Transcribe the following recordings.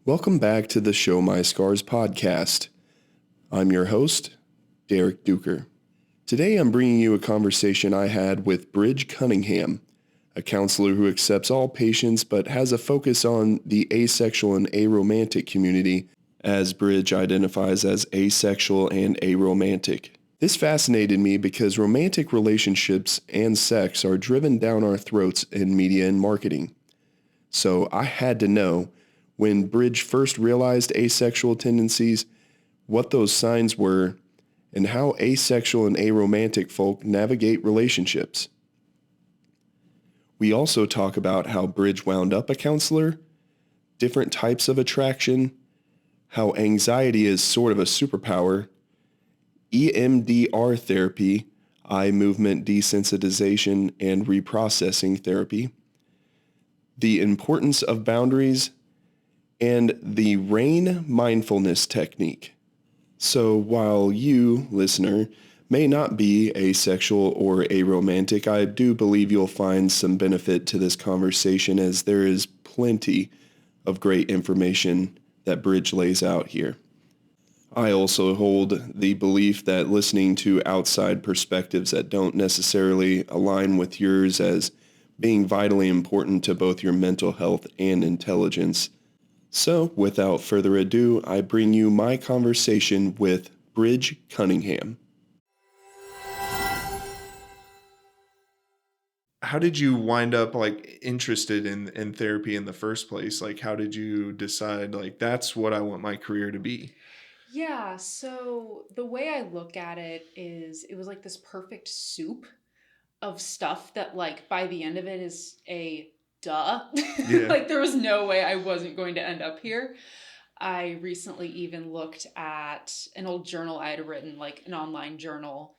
Welcome back to the Show My Scars podcast. I'm your host, Derek Duker. Today I'm bringing you a conversation I had with Bridge Cunningham, a counselor who accepts all patients but has a focus on the asexual and aromantic community, as Bridge identifies as asexual and aromantic. This fascinated me because romantic relationships and sex are driven down our throats in media and marketing. So I had to know, when Bridge first realized asexual tendencies, what those signs were, and how asexual and aromantic folk navigate relationships. We also talk about how Bridge wound up a counselor, different types of attraction, how anxiety is sort of a superpower, EMDR therapy, eye movement desensitization and reprocessing therapy, the importance of boundaries, and the RAIN mindfulness technique. So while you, listener, may not be asexual or aromantic, I do believe you'll find some benefit to this conversation, as there is plenty of great information that Bridge lays out here. I also hold the belief that listening to outside perspectives that don't necessarily align with yours as being vitally important to both your mental health and intelligence. So, without further ado, I bring you my conversation with Bridge Cunningham. How did you wind up interested in therapy in the first place? How did you decide that's what I want my career to be? Yeah, so the way I look at it is it was like this perfect soup of stuff that by the end of it is a duh. Yeah. There was no way I wasn't going to end up here. I recently even looked at an old journal I had written, an online journal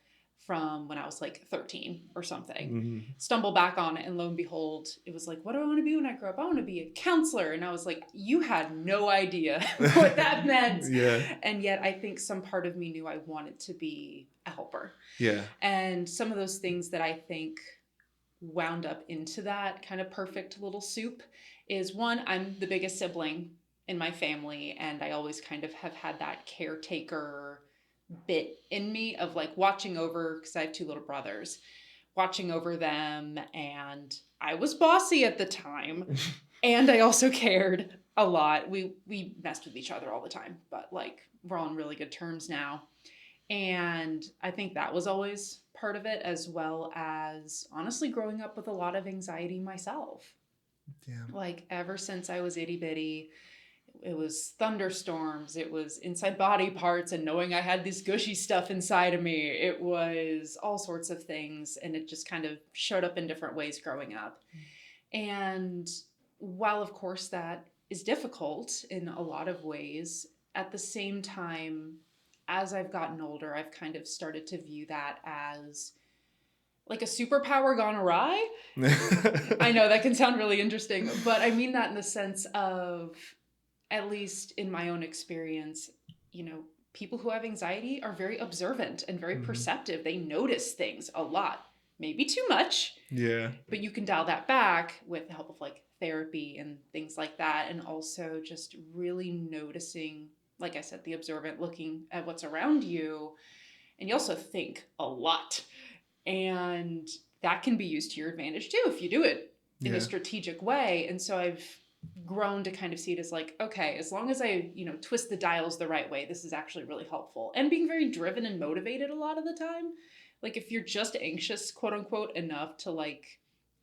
from when I was 13 or something. Mm-hmm. Stumble back on it, and lo and behold, it was what do I want to be when I grow up? I want to be a counselor. And I was like, you had no idea what that meant. Yeah. And yet I think some part of me knew I wanted to be a helper. Yeah. And some of those things that I think wound up into that kind of perfect little soup is, one, I'm the biggest sibling in my family, and I always kind of have had that caretaker bit in me of watching over, because I have two little brothers, watching over them, and I was bossy at the time and I also cared a lot. We messed with each other all the time, but we're on really good terms now. And I think that was always part of it, as well as honestly growing up with a lot of anxiety myself. Yeah. Ever since I was itty bitty, it was thunderstorms, it was inside body parts and knowing I had this gushy stuff inside of me. It was all sorts of things, and it just kind of showed up in different ways growing up. And while of course that is difficult in a lot of ways, at the same time, as I've gotten older, I've kind of started to view that as a superpower gone awry. I know that can sound really interesting, but I mean that in the sense of, at least in my own experience, people who have anxiety are very observant and very perceptive. They notice things a lot, maybe too much. Yeah. But you can dial that back with the help of therapy and things like that. And also just really noticing, like I said, the observant, looking at what's around you. And you also think a lot. And that can be used to your advantage too if you do it in a strategic way. And so I've grown to kind of see it as okay, as long as I, twist the dials the right way, this is actually really helpful. And being very driven and motivated a lot of the time. If you're just anxious, quote unquote, enough to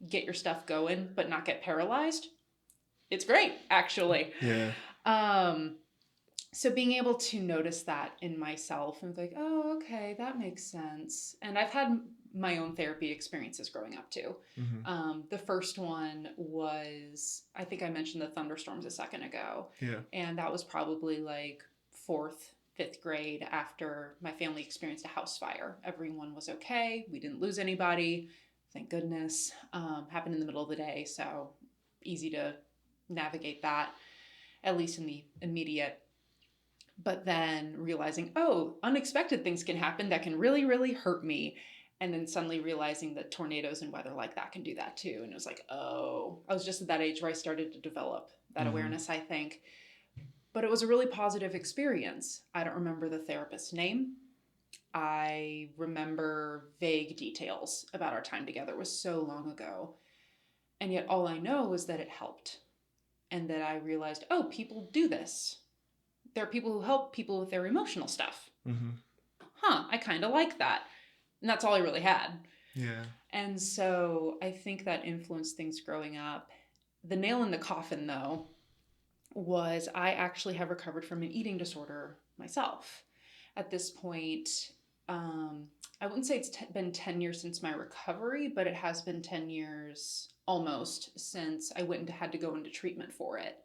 get your stuff going but not get paralyzed, it's great, actually. Yeah. So being able to notice that in myself and oh, okay, that makes sense. And I've had my own therapy experiences growing up too. Mm-hmm. The first one was, I think I mentioned the thunderstorms a second ago. Yeah. And that was probably fourth, fifth grade, after my family experienced a house fire. Everyone was okay. We didn't lose anybody. Thank goodness. Happened in the middle of the day, so easy to navigate that, at least in the immediate. But then realizing, oh, unexpected things can happen that can really, really hurt me. And then suddenly realizing that tornadoes and weather like that can do that too. And it was oh, I was just at that age where I started to develop that awareness, I think. But it was a really positive experience. I don't remember the therapist's name. I remember vague details about our time together. It was so long ago. And yet all I know is that it helped. And that I realized, oh, people do this. There are people who help people with their emotional stuff. Mm-hmm. I kind of like that. And that's all I really had. Yeah. And so I think that influenced things growing up. The nail in the coffin, though, was I actually have recovered from an eating disorder myself. At this point, I wouldn't say it's been 10 years since my recovery, but it has been 10 years almost since I went and had to go into treatment for it.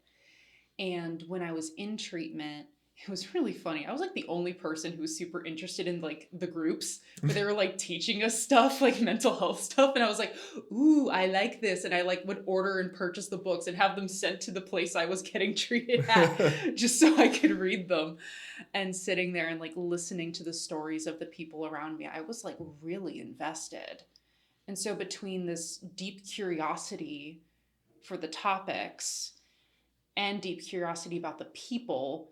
And when I was in treatment, it was really funny. I was like the only person who was super interested in like the groups where they were like teaching us stuff, like mental health stuff. And I was like, ooh, I like this. And I like would order and purchase the books and have them sent to the place I was getting treated at just so I could read them. And sitting there and like listening to the stories of the people around me, I was like really invested. And so between this deep curiosity for the topics and deep curiosity about the people,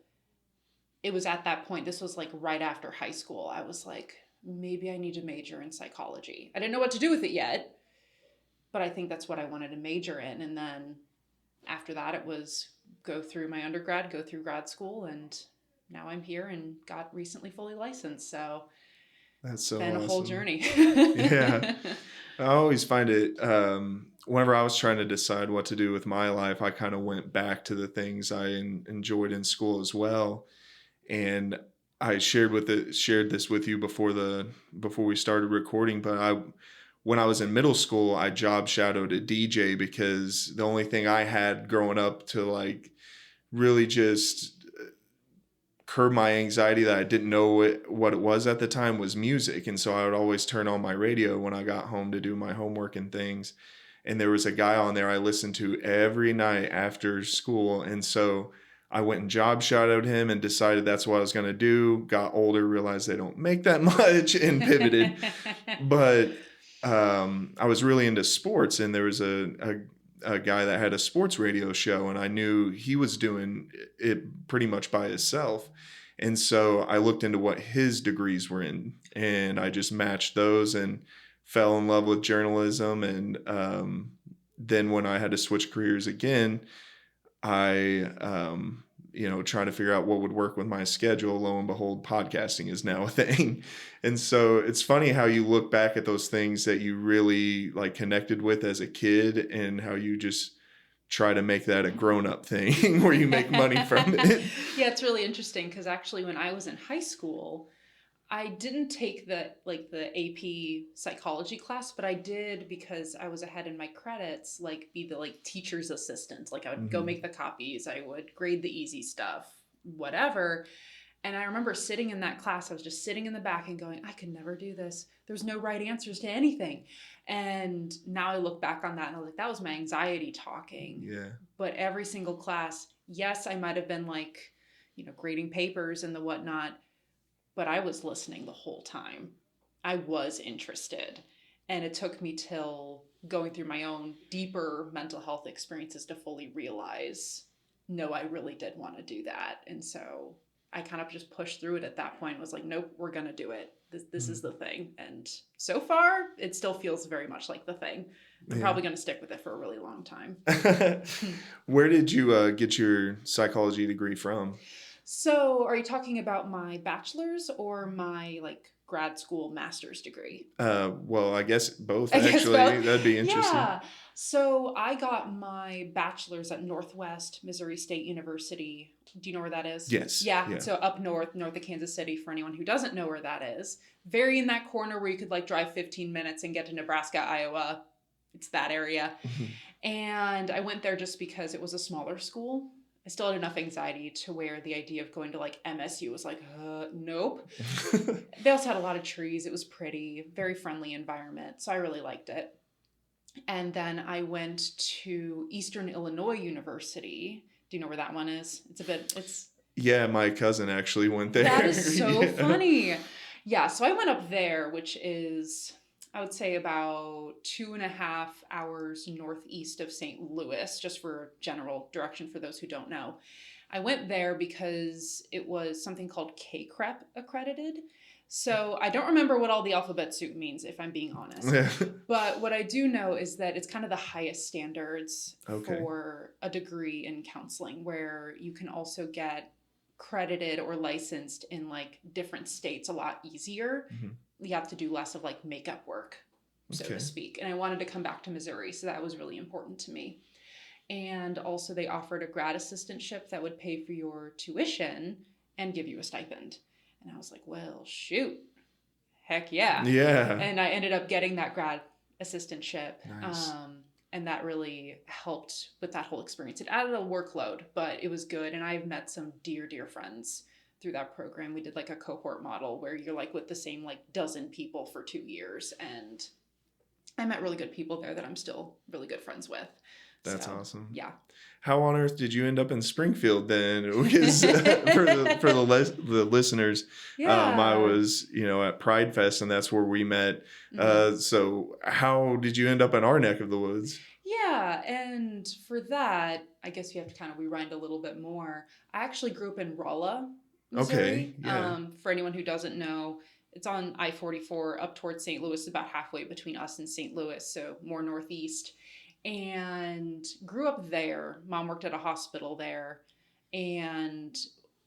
it was at that point, this was like right after high school, I was like, maybe I need to major in psychology. I didn't know what to do with it yet, but I think that's what I wanted to major in. And then after that, it was go through my undergrad, go through grad school, and now I'm here and got recently fully licensed. So that's so been awesome. a whole journey. Yeah. I always find it, whenever I was trying to decide what to do with my life, I kind of went back to the things I enjoyed in school as well. And I shared this with you before we started recording, but when I was in middle school, I job shadowed a DJ because the only thing I had growing up to like really just curb my anxiety that I didn't know what it was at the time was music. And so I would always turn on my radio when I got home to do my homework and things. And there was a guy on there I listened to every night after school. And so I went and job shadowed him and decided that's what I was going to do. Got older, realized they don't make that much, and pivoted. But I was really into sports, and there was a guy that had a sports radio show, and I knew he was doing it pretty much by himself. And so I looked into what his degrees were in, and I just matched those and fell in love with journalism. And then when I had to switch careers again, I, trying to figure out what would work with my schedule. Lo and behold, podcasting is now a thing. And so it's funny how you look back at those things that you really like connected with as a kid and how you just try to make that a grown-up thing where you make money from it. Yeah, it's really interesting because actually when I was in high school, I didn't take the AP psychology class, but I did because I was ahead in my credits, like be the like teacher's assistant. Like I would go make the copies, I would grade the easy stuff, whatever. And I remember sitting in that class, I was just sitting in the back and going, I could never do this. There's no right answers to anything. And now I look back on that and I was like, that was my anxiety talking. Yeah. But every single class, yes, I might have been like, grading papers and the whatnot, but I was listening the whole time. I was interested. And it took me till going through my own deeper mental health experiences to fully realize, no, I really did want to do that. And so I kind of just pushed through it at that point. Was like, nope, we're going to do it. This is the thing. And so far, it still feels very much like the thing. I'm probably going to stick with it for a really long time. Where did you get your psychology degree from? So are you talking about my bachelor's or my grad school master's degree? Well, I guess both, actually. That'd be interesting. Yeah. So I got my bachelor's at Northwest Missouri State University. Do you know where that is? Yes. Yeah. So up north of Kansas City, for anyone who doesn't know where that is. Very in that corner where you could drive 15 minutes and get to Nebraska, Iowa. It's that area. And I went there just because it was a smaller school. I still had enough anxiety to where the idea of going to MSU was nope. They also had a lot of trees. It was pretty, very friendly environment. So I really liked it. And then I went to Eastern Illinois University. Do you know where that one is? Yeah, my cousin actually went there. That is so funny. Yeah, so I went up there, which is I would say about 2.5 hours northeast of St. Louis, just for general direction for those who don't know. I went there because it was something called K-CREP accredited. So I don't remember what all the alphabet soup means, if I'm being honest. But what I do know is that it's kind of the highest standards for a degree in counseling, where you can also get credited or licensed in like different states a lot easier. You have to do less of like makeup work, so to speak. And I wanted to come back to Missouri, so that was really important to me. And also they offered a grad assistantship that would pay for your tuition and give you a stipend. And I was like, well, shoot, heck yeah. Yeah. And I ended up getting that grad assistantship. Nice. And that really helped with that whole experience. It added a workload, but it was good. And I've met some dear, dear friends through that program. We did like a cohort model where you're like with the same like dozen people for 2 years. And I met really good people there that I'm still really good friends with. That's awesome. Yeah. How on earth did you end up in Springfield then? Because for the listeners, I was, at Pridefest, and that's where we met. So how did you end up in our neck of the woods? Yeah, and for that, I guess you have to kind of rewind a little bit more. I actually grew up in Rolla, Missouri. Okay, yeah. For anyone who doesn't know, it's on I-44 up towards St. Louis, about halfway between us and St. Louis, so more northeast. And grew up there. Mom worked at a hospital there. And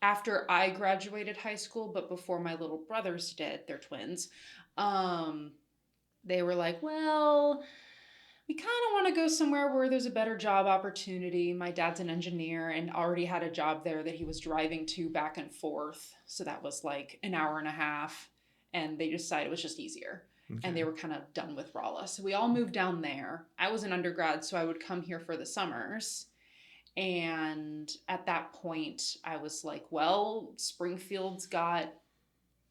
after I graduated high school, but before my little brothers did, they're twins, they were like, well, we kind of want to go somewhere where there's a better job opportunity. My dad's an engineer and already had a job there that he was driving to back and forth. So that was like an hour and a half. And they decided it was just easier. And they were kind of done with Rolla. So we all moved down there. I was an undergrad, so I would come here for the summers. And at that point, I was like, well, Springfield's got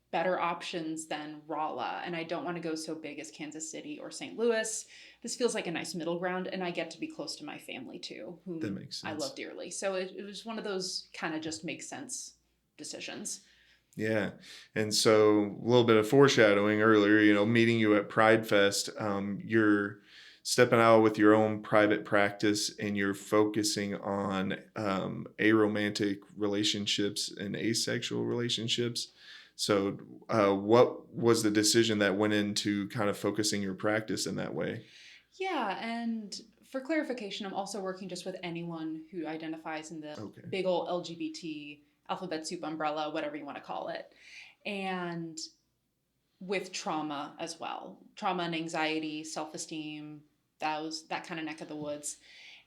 better options than Rolla. And I don't want to go so big as Kansas City or St. Louis. This feels like a nice middle ground. And I get to be close to my family too, whom that makes sense. I love dearly. So it was one of those kind of just make sense decisions. Yeah. And so a little bit of foreshadowing earlier, meeting you at Pridefest, you're stepping out with your own private practice and you're focusing on aromantic relationships and asexual relationships. So what was the decision that went into kind of focusing your practice in that way? Yeah. And for clarification, I'm also working just with anyone who identifies in the big old LGBT alphabet soup umbrella, whatever you want to call it, and with trauma as well. Trauma and anxiety, self-esteem, that kind of neck of the woods.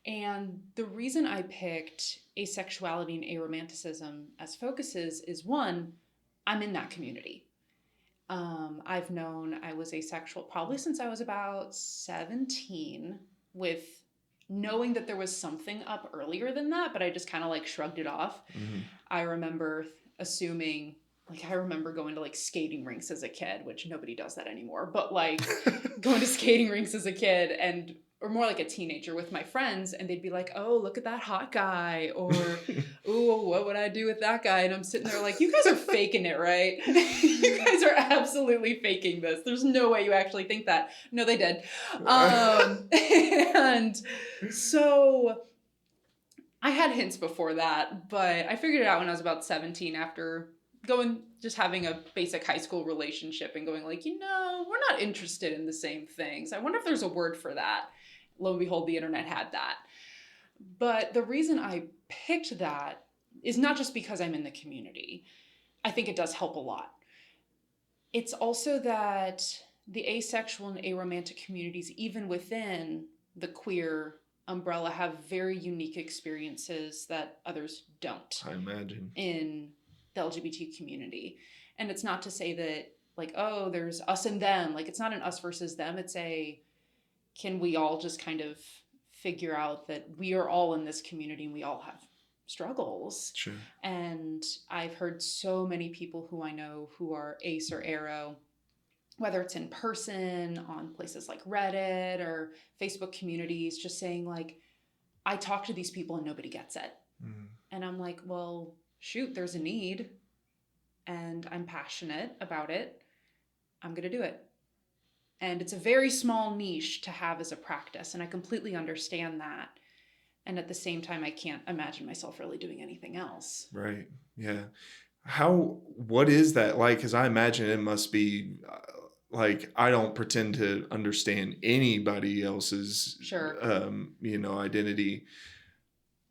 And the reason I picked asexuality and aromanticism as focuses is, one, I'm in that community. I've known I was asexual probably since I was about 17, with knowing that there was something up earlier than that, but I just kind of like shrugged it off. I remember assuming, I remember going to like skating rinks as a kid, which nobody does that anymore, but like going to skating rinks as a kid or more like a teenager with my friends, and they'd be like, oh, look at that hot guy, or, ooh, what would I do with that guy? And I'm sitting there like, you guys are faking it, right? You guys are absolutely faking this. There's no way you actually think that. No, they did. And so I had hints before that, but I figured it out when I was about 17 after just having a basic high school relationship and going like, we're not interested in the same things. I wonder if there's a word for that. Lo and behold, the internet had that. But the reason I picked that is not just because I'm in the community. I think it does help a lot. It's also that the asexual and aromantic communities, even within the queer umbrella, have very unique experiences that others don't. I imagine. In the LGBT community. And it's not to say that like, oh, there's us and them. Like, it's not an us versus them. It's can we all just kind of figure out that we are all in this community and we all have struggles. Sure. And I've heard so many people who I know who are ace or aro, whether it's in person, on places like Reddit or Facebook communities, just saying like, I talk to these people and nobody gets it. And I'm like, well, shoot, there's a need and I'm passionate about it. I'm going to do it. And it's a very small niche to have as a practice. And I completely understand that. And at the same time, I can't imagine myself really doing anything else. Right. Yeah. What is that like? Because I imagine it must be like, I don't pretend to understand anybody else's, Sure. Identity.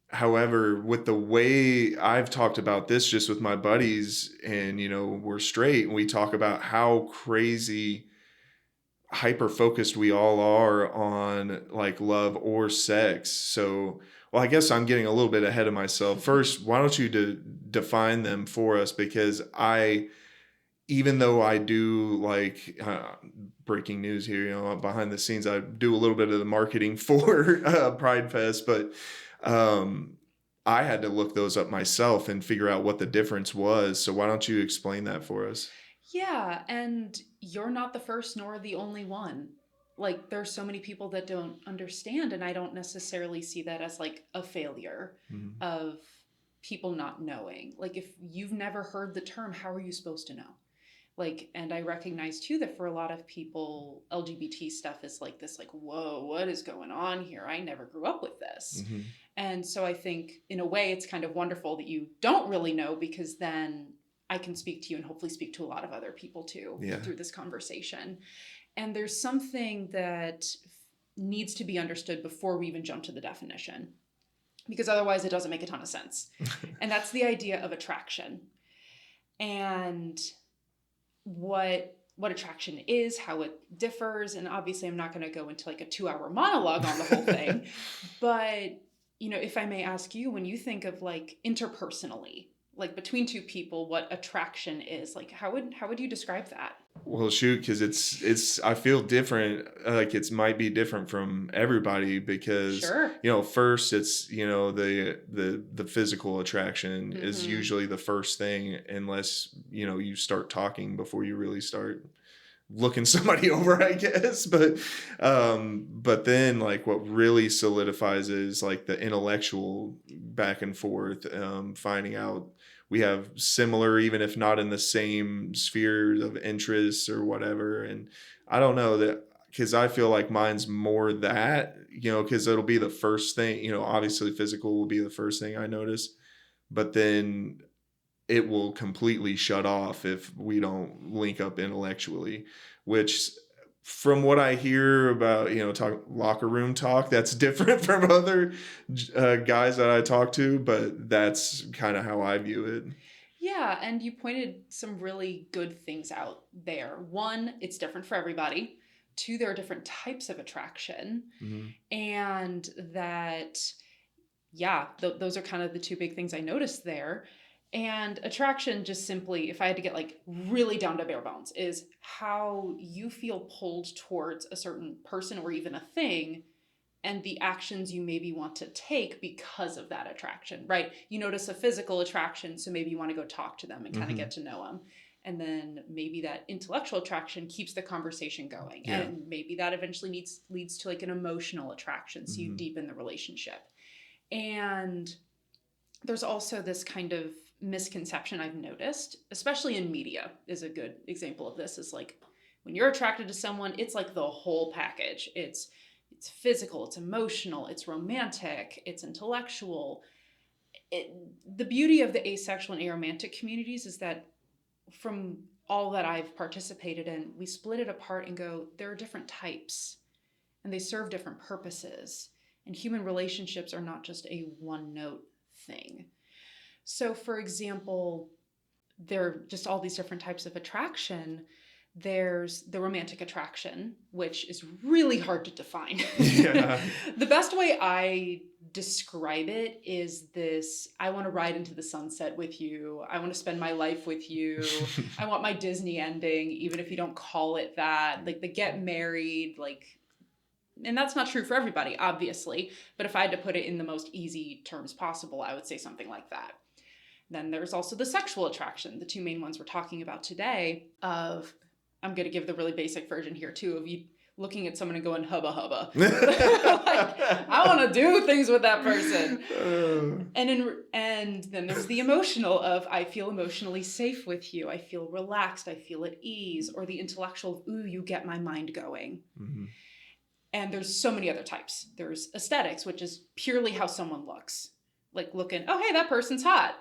However, with the way I've talked about this just with my buddies, and, we're straight, and we talk about how crazy hyper focused we all are on like love or sex. So, well, I guess I'm getting a little bit ahead of myself. First, why don't you define them for us? Because even though I do like breaking news here, behind the scenes, I do a little bit of the marketing for Pride Fest, but I had to look those up myself and figure out what the difference was. So why don't you explain that for us? Yeah, and you're not the first nor the only one. Like, there's so many people that don't understand, and I don't necessarily see that as like a failure Mhm. of people not knowing. Like, if you've never heard the term, how are you supposed to know? Like, and I recognize too that for a lot of people, LGBT stuff is like this, like, whoa, what is going on here? I never grew up with this. Mhm. And so I think in a way it's kind of wonderful that you don't really know, because then I can speak to you and hopefully speak to a lot of other people too Yeah. through this conversation. And there's something that needs to be understood before we even jump to the definition, because otherwise it doesn't make a ton of sense. And that's the idea of attraction. And what attraction is, how it differs. And obviously I'm not going to go into like a 2-hour monologue on the whole thing. But, if I may ask you, when you think of like interpersonally, like between two people, what attraction is, like how would you describe that? Well, shoot, because I feel different. Like it might be different from everybody because, Sure. first it's, the physical attraction is Mhm. usually the first thing, unless, you start talking before you really start looking somebody over, I guess. But then like what really solidifies is like the intellectual back and forth, finding out we have similar, even if not in the same spheres of interests or whatever. And I don't know that, because I feel like mine's more that, because it'll be the first thing, obviously physical will be the first thing I notice, but then it will completely shut off if we don't link up intellectually, which from what I hear about, locker room talk, that's different from other guys that I talk to, but that's kind of how I view it. Yeah, and you pointed some really good things out there. One, it's different for everybody. Two, there are different types of attraction. Mm-hmm. And that, yeah, those are kind of the two big things I noticed there. And attraction, just simply, if I had to get like really down to bare bones, is how you feel pulled towards a certain person or even a thing, and the actions you maybe want to take because of that attraction, right? You notice a physical attraction, so maybe you want to go talk to them and kind of get to know them. And then maybe that intellectual attraction keeps the conversation going. Yeah. And maybe that eventually leads to like an emotional attraction, so you deepen the relationship. And there's also this kind of misconception I've noticed, especially in media is a good example of this, is like when you're attracted to someone, it's like the whole package. It's physical, it's emotional, it's romantic, it's intellectual. The beauty of the asexual and aromantic communities is that from all that I've participated in, we split it apart and go, there are different types and they serve different purposes. And human relationships are not just a one-note thing. So, for example, there are just all these different types of attraction. There's the romantic attraction, which is really hard to define. Yeah. The best way I describe it is this: I want to ride into the sunset with you. I want to spend my life with you. I want my Disney ending, even if you don't call it that. Like the get married, like, and that's not true for everybody, obviously. But if I had to put it in the most easy terms possible, I would say something like that. Then there's also the sexual attraction, the two main ones we're talking about today. I'm going to give the really basic version here too, of you. looking at someone and going, hubba hubba. Like, I want to do things with that person. And then there's the emotional of, I feel emotionally safe with you. I feel relaxed. I feel at ease. Or the intellectual, ooh, you get my mind going. Mm-hmm. And there's so many other types. There's aesthetics, which is purely how someone looks. Like looking, oh, hey, that person's hot.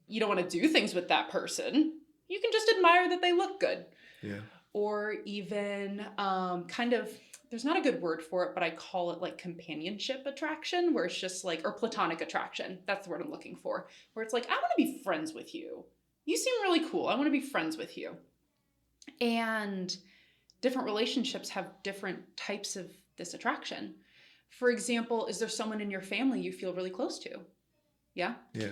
You don't want to do things with that person. You can just admire that they look good. Yeah. Or even kind of, there's not a good word for it, but I call it like companionship attraction, where it's just like, or platonic attraction. That's the word I'm looking for. Where it's like, I want to be friends with you. You seem really cool. I want to be friends with you. And different relationships have different types of this attraction. For example, is there someone in your family you feel really close to? Yeah? Yeah.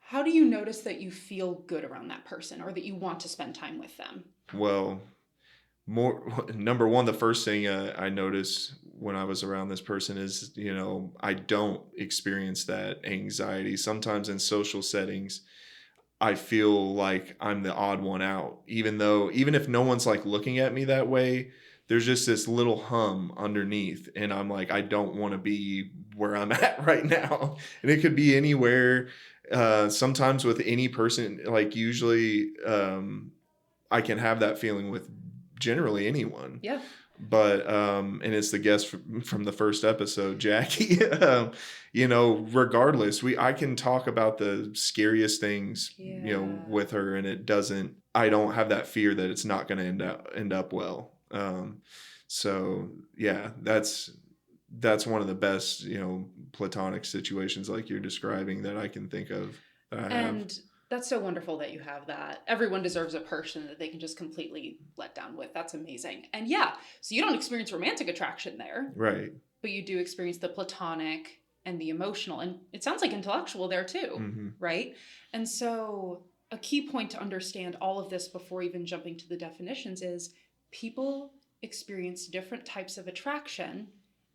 How do you notice that you feel good around that person or that you want to spend time with them? Well, number one, the first thing I noticed when I was around this person is, I don't experience that anxiety. Sometimes in social settings, I feel like I'm the odd one out, even if no one's like looking at me that way, there's just this little hum underneath. And I'm like, I don't want to be where I'm at right now. And it could be anywhere. Sometimes with any person, like usually I can have that feeling with generally anyone. Yeah. But and it's the guest from the first episode, Jackie. Regardless, I can talk about the scariest things, with her, and I don't have that fear that it's not going to end up well. So yeah, that's one of the best, platonic situations like you're describing that I can think of. And that's so wonderful that you have that. Everyone deserves a person that they can just completely let down with. That's amazing. And yeah, so you don't experience romantic attraction there. Right. But you do experience the platonic and the emotional. And it sounds like intellectual there too, mm-hmm. right? And so a key point to understand all of this before even jumping to the definitions is people experience different types of attraction.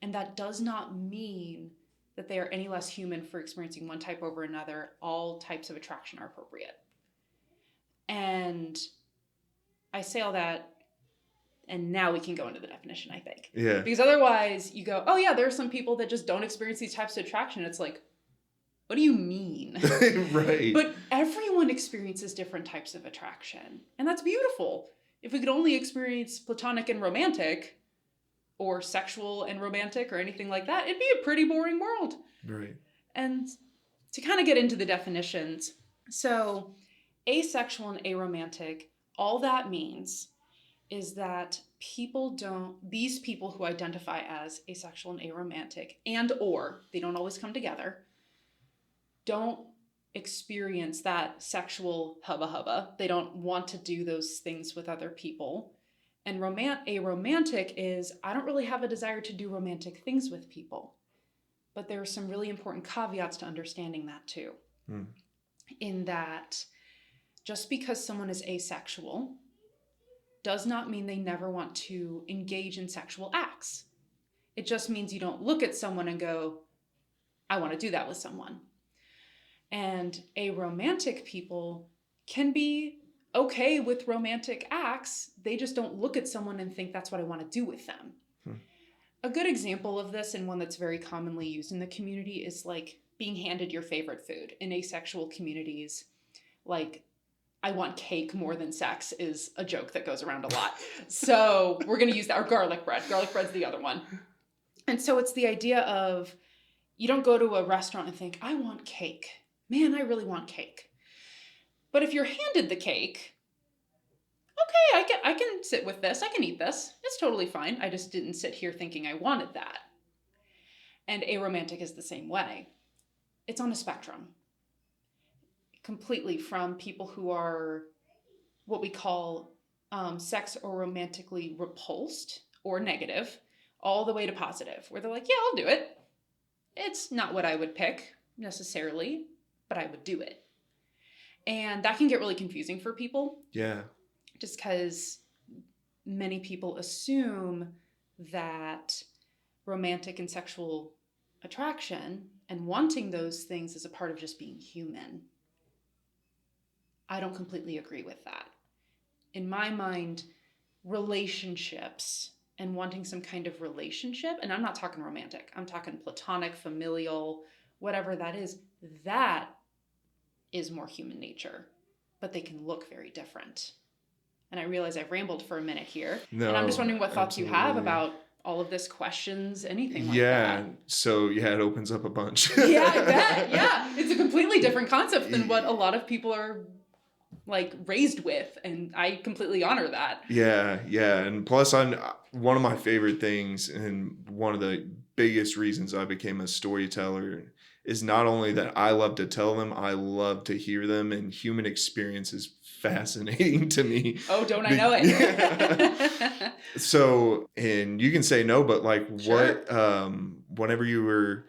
And that does not mean that they are any less human for experiencing one type over another. All types of attraction are appropriate. And I say all that, and now we can go into the definition, I think. Yeah. Because otherwise you go, oh yeah, there are some people that just don't experience these types of attraction. It's like, what do you mean? Right. But everyone experiences different types of attraction. And that's beautiful. If we could only experience platonic and romantic, or sexual and romantic or anything like that, it'd be a pretty boring world. Right. And to kind of get into the definitions, so asexual and aromantic, all that means is that these people who identify as asexual and aromantic or they don't always come together, don't experience that sexual hubba hubba. They don't want to do those things with other people. And aromantic is, I don't really have a desire to do romantic things with people. But there are some really important caveats to understanding that too. In that, just because someone is asexual does not mean they never want to engage in sexual acts. It just means you don't look at someone and go, I want to do that with someone. And aromantic people can be okay with romantic acts. They just don't look at someone and think that's what I want to do with them. A good example of this, and one that's very commonly used in the community, is like being handed your favorite food. In asexual communities, like, I want cake more than sex is a joke that goes around a lot. So we're going to use that, or garlic bread. Garlic bread's the other one. And so it's the idea of, you don't go to a restaurant and think, I want cake. Man, I really want cake. But if you're handed the cake, okay, I can sit with this. I can eat this. It's totally fine. I just didn't sit here thinking I wanted that. And aromantic is the same way. It's on a spectrum. Completely, from people who are what we call sex or romantically repulsed or negative, all the way to positive, where they're like, yeah, I'll do it. It's not what I would pick necessarily, but I would do it. And that can get really confusing for people. Yeah. Just because many people assume that romantic and sexual attraction and wanting those things is a part of just being human. I don't completely agree with that. In my mind, relationships and wanting some kind of relationship, and I'm not talking romantic, I'm talking platonic, familial, whatever that is more human nature, but they can look very different. And I realize I've rambled for a minute here. No, and I'm just wondering what thoughts you have absolutely. about all of this, questions, anything like Yeah. that. So yeah, it opens up a bunch. Yeah, I bet. Yeah. It's a completely different concept than what a lot of people are like raised with. And I completely honor that. Yeah, yeah. And plus, I'm one of my favorite things, and one of the biggest reasons I became a storyteller is not only that I love to tell them, I love to hear them, and human experience is fascinating to me. Oh, don't I know it? So, and you can say no, but like, Sure. whenever you were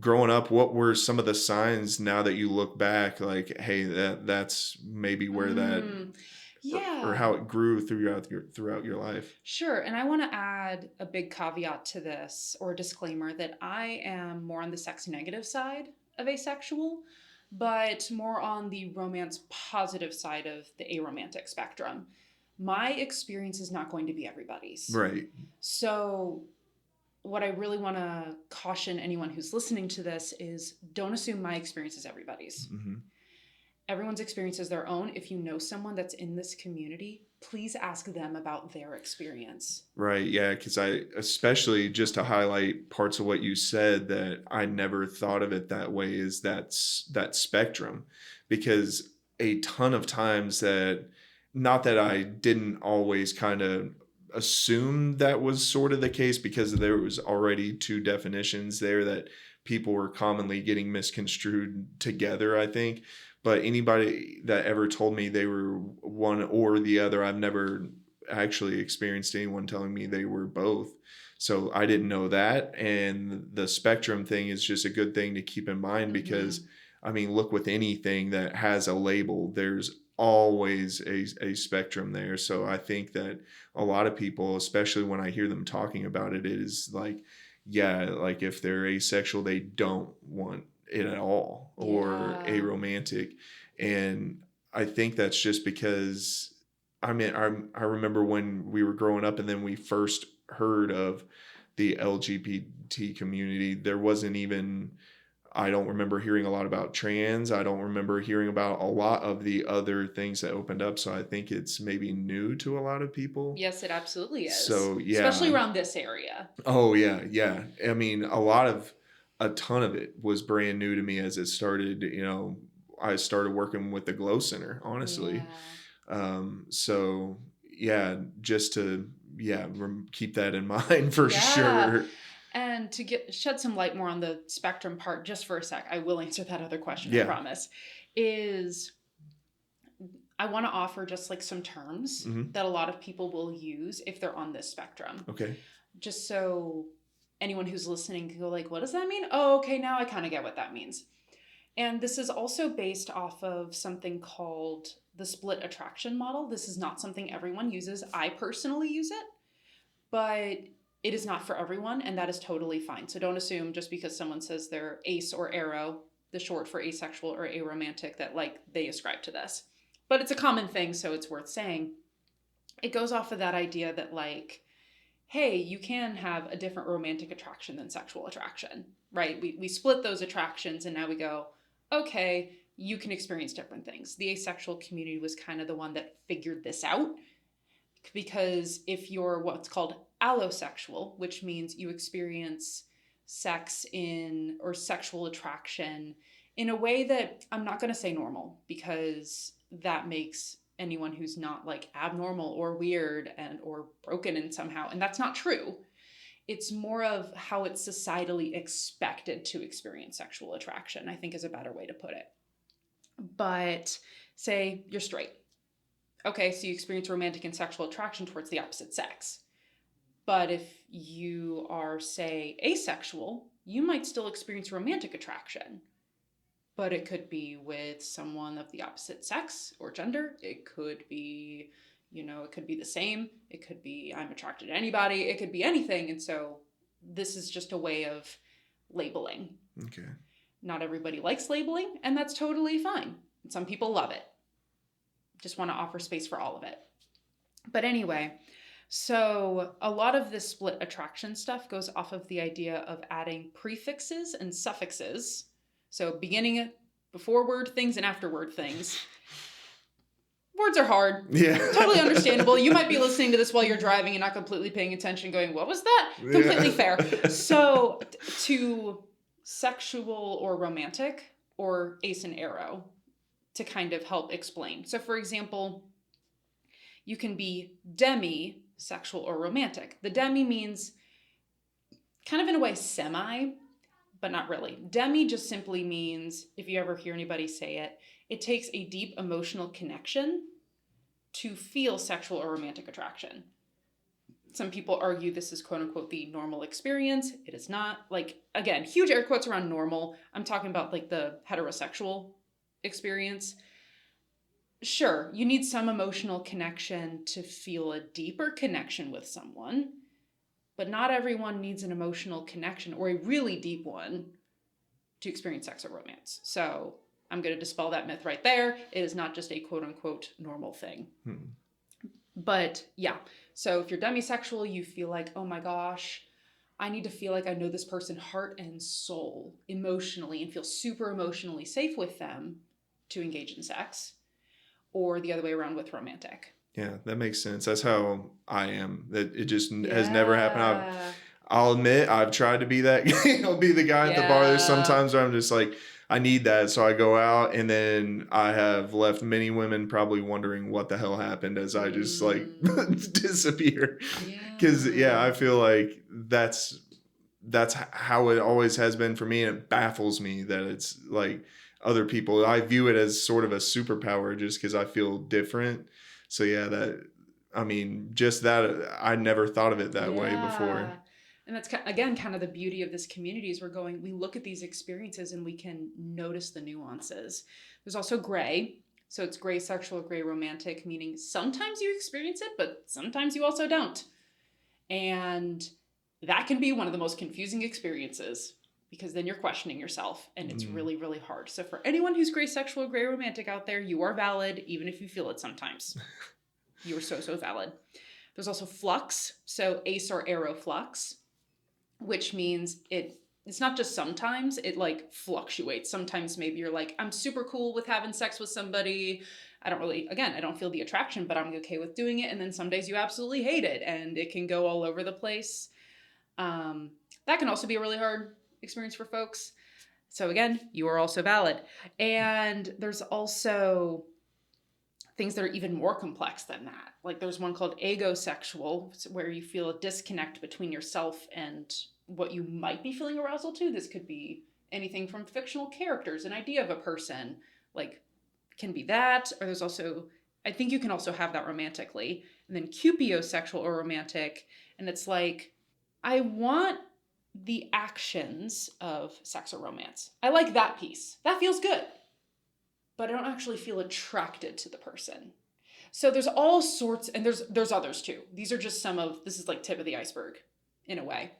growing up, what were some of the signs now that you look back, like, hey, that's maybe where that, Yeah. or how it grew throughout your life? Sure. And I want to add a big caveat to this, or a disclaimer, that I am more on the sex negative side of asexual, but more on the romance positive side of the aromantic spectrum. My experience is not going to be everybody's. Right. So what I really want to caution anyone who's listening to this is, don't assume my experience is everybody's. Mm-hmm. Everyone's experience is their own. If you know someone that's in this community, please ask them about their experience. Right. Yeah. Because especially just to highlight parts of what you said that I never thought of it that way, is that spectrum. Because a ton of times not that I didn't always kind of assume that was sort of the case, because there was already two definitions there that people were commonly getting misconstrued together, I think. But anybody that ever told me they were one or the other, I've never actually experienced anyone telling me they were both. So I didn't know that. And the spectrum thing is just a good thing to keep in mind, because I mean, look, with anything that has a label, there's always a spectrum there. So I think that a lot of people, especially when I hear them talking about it, it is like, yeah, like if they're asexual, they don't want it at all, or aromantic. And I think that's just because, I mean, I remember when we were growing up and then we first heard of the LGBT community, there wasn't even, I don't remember hearing a lot about trans. I don't remember hearing about a lot of the other things that opened up. So I think it's maybe new to a lot of people. Yes, it absolutely is. So yeah. Especially around this area. Oh yeah, yeah. I mean, a ton of it was brand new to me as it started. I started working with the Glow Center, honestly. Yeah. So yeah, just to keep that in mind for sure. And to shed some light more on the spectrum part, just for a sec, I will answer that other question, Yeah. I promise, is I want to offer just like some terms that a lot of people will use if they're on this spectrum. Okay. Just so anyone who's listening can go like, what does that mean? Oh, okay, now I kind of get what that means. And this is also based off of something called the split attraction model. This is not something everyone uses. I personally use it, but it is not for everyone, and that is totally fine. So don't assume just because someone says they're ace or aro, the short for asexual or aromantic, that like they ascribe to this. But it's a common thing, so it's worth saying. It goes off of that idea that like, hey, you can have a different romantic attraction than sexual attraction, right? We split those attractions, and now we go, okay, you can experience different things. The asexual community was kind of the one that figured this out, because if you're what's called allosexual, which means you experience sex or sexual attraction in a way that I'm not going to say normal, because that makes anyone who's not like abnormal or weird or broken in somehow, and that's not true. It's more of how it's societally expected to experience sexual attraction, I think, is a better way to put it. But say you're straight. Okay, so you experience romantic and sexual attraction towards the opposite sex. But if you are, say, asexual, you might still experience romantic attraction. But it could be with someone of the opposite sex or gender. It could be, it could be the same. It could be I'm attracted to anybody. It could be anything. And so this is just a way of labeling. Okay. Not everybody likes labeling, and that's totally fine. Some people love it. Just want to offer space for all of it. But anyway, So a lot of this split attraction stuff goes off of the idea of adding prefixes and suffixes. So beginning, before word things and after word things. Words are hard. Yeah. Totally understandable. You might be listening to this while you're driving and not completely paying attention, going, what was that? Completely fair. So to sexual or romantic, or ace and arrow, to kind of help explain. So for example, you can be demisexual or romantic. The demi means kind of in a way semi, but not really. Demi just simply means, if you ever hear anybody say it, it takes a deep emotional connection to feel sexual or romantic attraction. Some people argue this is quote unquote the normal experience. It is not. Like, again, huge air quotes around normal. I'm talking about like the heterosexual experience. Sure, you need some emotional connection to feel a deeper connection with someone, but not everyone needs an emotional connection or a really deep one to experience sex or romance. So I'm going to dispel that myth right there. It is not just a quote unquote normal thing. But yeah, so if you're demisexual, you feel like, oh my gosh, I need to feel like I know this person heart and soul emotionally and feel super emotionally safe with them to engage in sex. Or the other way around with romantic. Yeah, that makes sense. That's how I am. That it just has never happened. I'll admit I've tried to be that guy. I'll be the guy at the bar. There's sometimes where I'm just like, I need that. So I go out, and then I have left many women probably wondering what the hell happened as I just like disappear. Because I feel like that's how it always has been for me. And it baffles me that it's like other people. I view it as sort of a superpower just because I feel different. So just that, I never thought of it that way before. And that's, again, kind of the beauty of this community is we look at these experiences and we can notice the nuances. There's also gray. So it's gray sexual, gray romantic, meaning sometimes you experience it, but sometimes you also don't. And that can be one of the most confusing experiences because then you're questioning yourself and it's really, really hard. So for anyone who's gray sexual, gray romantic out there, you are valid, even if you feel it sometimes. You are so, so valid. There's also flux. So ace or arrow flux, which means it's not just sometimes, it like fluctuates. Sometimes maybe you're like, I'm super cool with having sex with somebody. I don't feel the attraction, but I'm okay with doing it. And then some days you absolutely hate it and it can go all over the place. That can also be a really hard experience for folks. So again, you are also valid. And there's also things that are even more complex than that. Like there's one called agosexual, where you feel a disconnect between yourself and what you might be feeling arousal to. This could be anything from fictional characters, an idea of a person, like can be that. Or there's also, I think you can also have that romantically. And then cupiosexual or romantic. And it's like, I want the actions of sex or romance. I like that piece. That feels good. But I don't actually feel attracted to the person. So there's all sorts, and there's others too. These are just this is like tip of the iceberg in a way.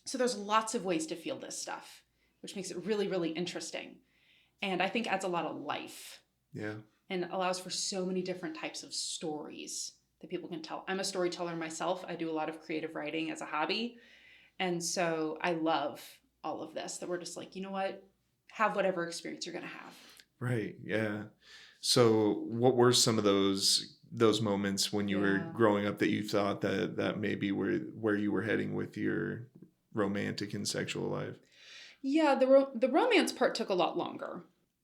So there's lots of ways to feel this stuff, which makes it really, really interesting. And I think adds a lot of life. Yeah. And allows for so many different types of stories that people can tell. I'm a storyteller myself. I do a lot of creative writing as a hobby. And so I love all of this, that we're just like, you know what? Have whatever experience you're going to have. Right. Yeah. So what were some of those moments when you were growing up that you thought that maybe where you were heading with your romantic and sexual life? Yeah, the romance part took a lot longer.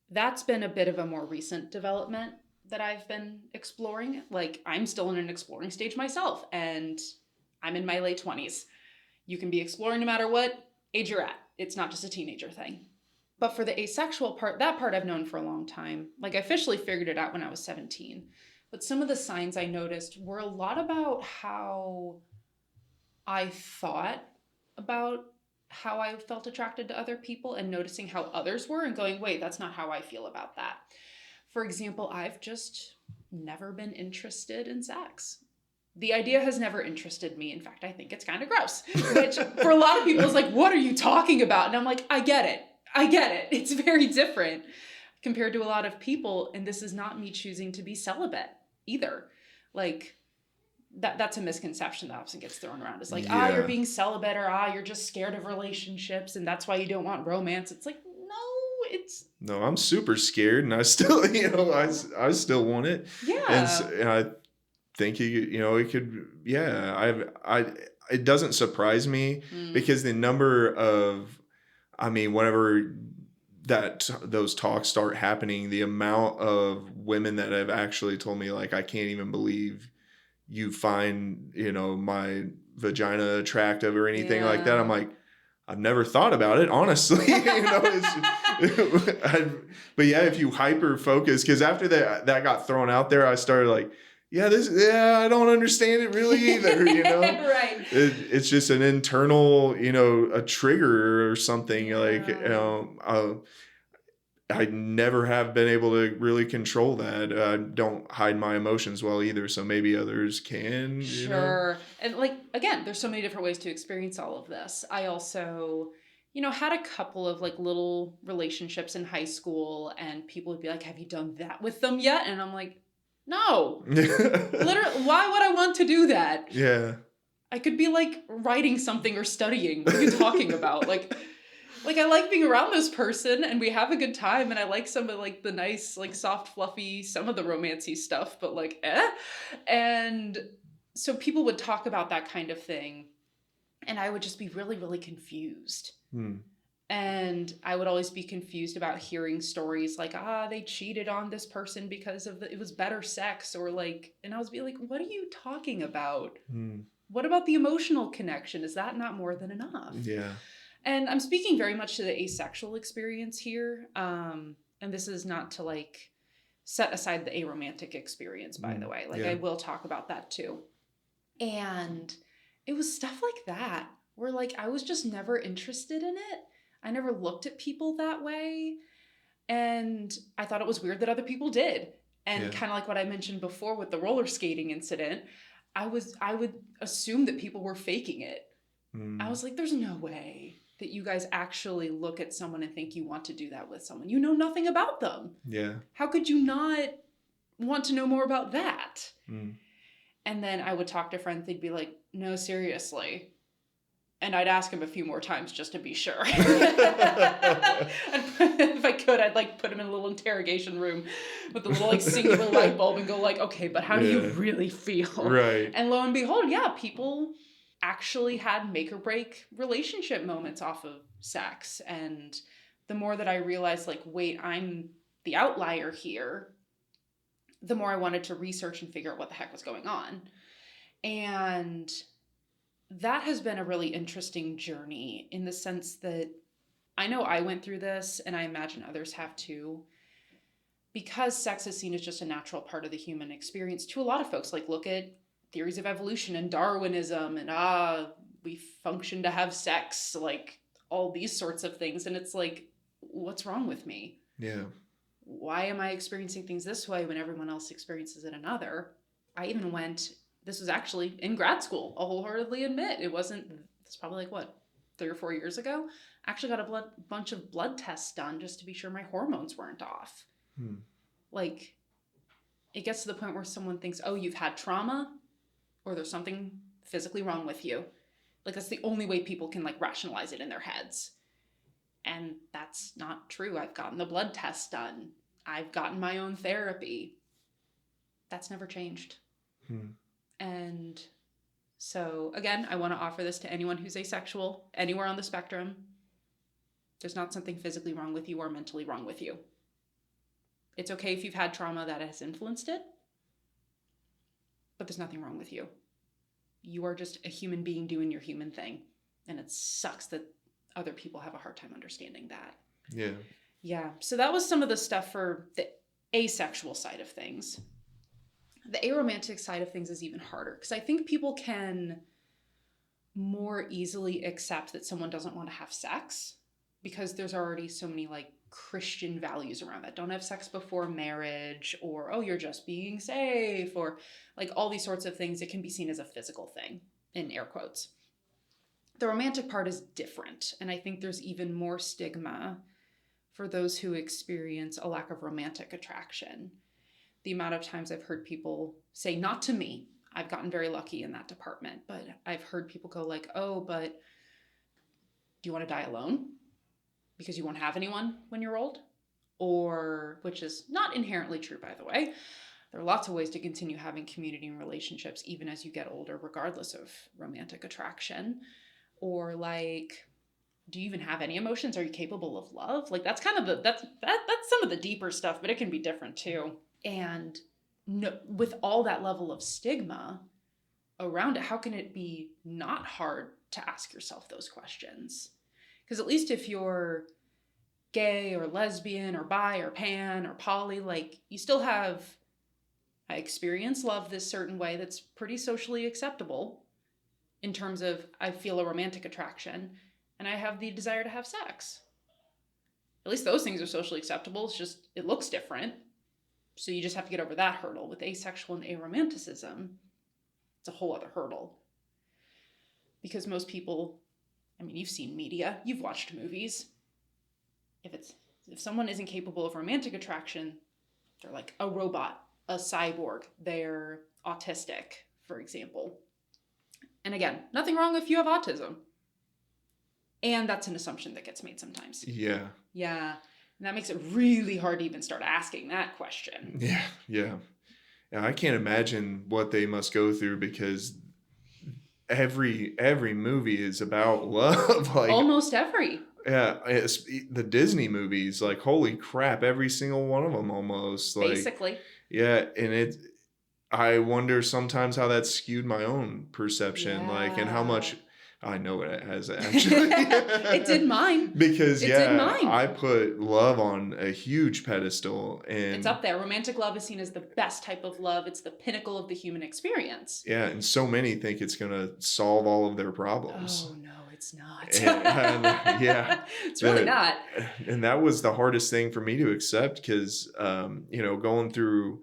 That's been a bit of a more recent development that I've been exploring. Like I'm still in an exploring stage myself, and I'm in my late 20s. You can be exploring no matter what age you're at. It's not just a teenager thing. But for the asexual part, that part I've known for a long time. Like I officially figured it out when I was 17. But some of the signs I noticed were a lot about how I thought about how I felt attracted to other people and noticing how others were and going, wait, that's not how I feel about that. For example, I've just never been interested in sex. The idea has never interested me. In fact, I think it's kind of gross, which for a lot of people is like, what are you talking about? And I'm like, I get it. It's very different compared to a lot of people. And this is not me choosing to be celibate either. Like that's a misconception that often gets thrown around. It's like, Yeah. you're being celibate, or you're just scared of relationships and that's why you don't want romance. It's like, No, I'm super scared, and I still, I still want it. And, yeah. and I think it could, yeah. It doesn't surprise me because the number of, whenever those talks start happening, the amount of women that have actually told me, like, I can't even believe you find, my vagina attractive or anything like that. I'm like, I've never thought about it, honestly. But yeah, if you hyper focus, because after that got thrown out there, I started like, I don't understand it really either. Right. It's just an internal, a trigger or something. Like, I never have been able to really control that. I don't hide my emotions well either, so maybe others can. Sure. And like, again, there's so many different ways to experience all of this. I also, had a couple of like little relationships in high school, and people would be like, have you done that with them yet? And I'm like, no. Literally, why would I want to do that? Yeah. I could be like writing something or studying. What are you talking about? Like I like being around this person and we have a good time, and I like some of like the nice, like soft, fluffy, some of the romancy stuff, but like, And so people would talk about that kind of thing, and I would just be really, really confused. And I would always be confused about hearing stories like, they cheated on this person because it was better sex, or like, and I was be like, what are you talking about? What about the emotional connection? Is that not more than enough? Yeah. And I'm speaking very much to the asexual experience here. And this is not to like set aside the aromantic experience, by the way. Like, I will talk about that too. And it was stuff like that where like I was just never interested in it. I never looked at people that way. And I thought it was weird that other people did. And kind of like what I mentioned before with the roller skating incident, I would assume that people were faking it. I was like, there's no way that you guys actually look at someone and think you want to do that with someone. You know nothing about them. Yeah. How could you not want to know more about that? And then I would talk to friends. They'd be like, no, seriously. And I'd ask him a few more times just to be sure. If I could, I'd like put him in a little interrogation room with a little like singular light bulb and go like, okay, but how do you really feel? Right. And lo and behold, people actually had make or break relationship moments off of sex. And the more that I realized like, wait, I'm the outlier here, the more I wanted to research and figure out what the heck was going on. And that has been a really interesting journey in the sense that I know I went through this, and I imagine others have too, because sex is seen as just a natural part of the human experience to a lot of folks. Like, look at theories of evolution and Darwinism and we function to have sex, like all these sorts of things. And it's like, what's wrong with me? Yeah. Why am I experiencing things this way when everyone else experiences it another? I even this was actually in grad school, I'll wholeheartedly admit. It's probably like 3 or 4 years ago. I actually got a bunch of blood tests done just to be sure my hormones weren't off. Like, it gets to the point where someone thinks, oh, you've had trauma, or there's something physically wrong with you. Like, that's the only way people can like rationalize it in their heads. And that's not true. I've gotten the blood tests done. I've gotten my own therapy. That's never changed. And so, again, I want to offer this to anyone who's asexual, anywhere on the spectrum. There's not something physically wrong with you or mentally wrong with you. It's okay if you've had trauma that has influenced it, but there's nothing wrong with you. You are just a human being doing your human thing. And it sucks that other people have a hard time understanding that. Yeah. Yeah. So that was some of the stuff for the asexual side of things. The aromantic side of things is even harder because I think people can more easily accept that someone doesn't want to have sex because there's already so many like Christian values around that. Don't have sex before marriage, or, oh, you're just being safe, or like all these sorts of things. It can be seen as a physical thing, in air quotes. The romantic part is different. And I think there's even more stigma for those who experience a lack of romantic attraction. The amount of times I've heard people say, not to me, I've gotten very lucky in that department, but I've heard people go like, oh, but do you want to die alone because you won't have anyone when you're old? Or, which is not inherently true, by the way. There are lots of ways to continue having community and relationships even as you get older, regardless of romantic attraction. Or like, do you even have any emotions? Are you capable of love? Like that's kind of that's some of the deeper stuff, but it can be different too. And no, with all that level of stigma around it, how can it be not hard to ask yourself those questions? Because at least if you're gay or lesbian or bi or pan or poly, like you still have, I experience love this certain way that's pretty socially acceptable in terms of I feel a romantic attraction and I have the desire to have sex. At least those things are socially acceptable. It's just, it looks different. So you just have to get over that hurdle. With asexual and aromanticism, it's a whole other hurdle. Because most people, I mean, you've seen media, you've watched movies. If someone isn't capable of romantic attraction, they're like a robot, a cyborg, they're autistic, for example. And again, nothing wrong if you have autism. And that's an assumption that gets made sometimes. Yeah. Yeah. And that makes it really hard to even start asking that question. Yeah. Yeah. I can't imagine what they must go through because every movie is about love. Like almost every. Yeah, the Disney movies, like holy crap, every single one of them almost. Like, basically. Yeah, and I wonder sometimes how that skewed my own perception, like, and how much I know it has actually. It did mine. Because it did mine. I put love on a huge pedestal, and it's up there. Romantic love is seen as the best type of love. It's the pinnacle of the human experience. Yeah, and so many think it's gonna solve all of their problems. Oh no, it's not. Yeah, it's really not. And that was the hardest thing for me to accept because, going through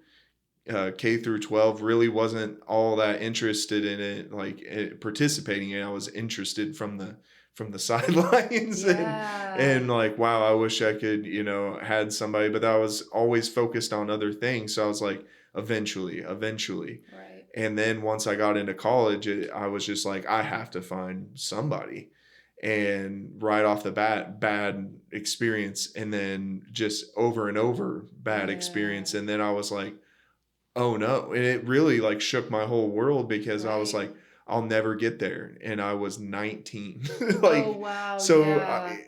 K through 12 really wasn't all that interested in it, like participating in it. I was interested from the sidelines and like, wow, I wish I could, had somebody, but I was always focused on other things. So I was like, eventually. Right. And then once I got into college, I was just like, I have to find somebody. And right off the bat, bad experience. And then just over and over bad experience. And then I was like, oh no. And it really like shook my whole world because I was like, I'll never get there. And I was 19. Like, oh, wow. So,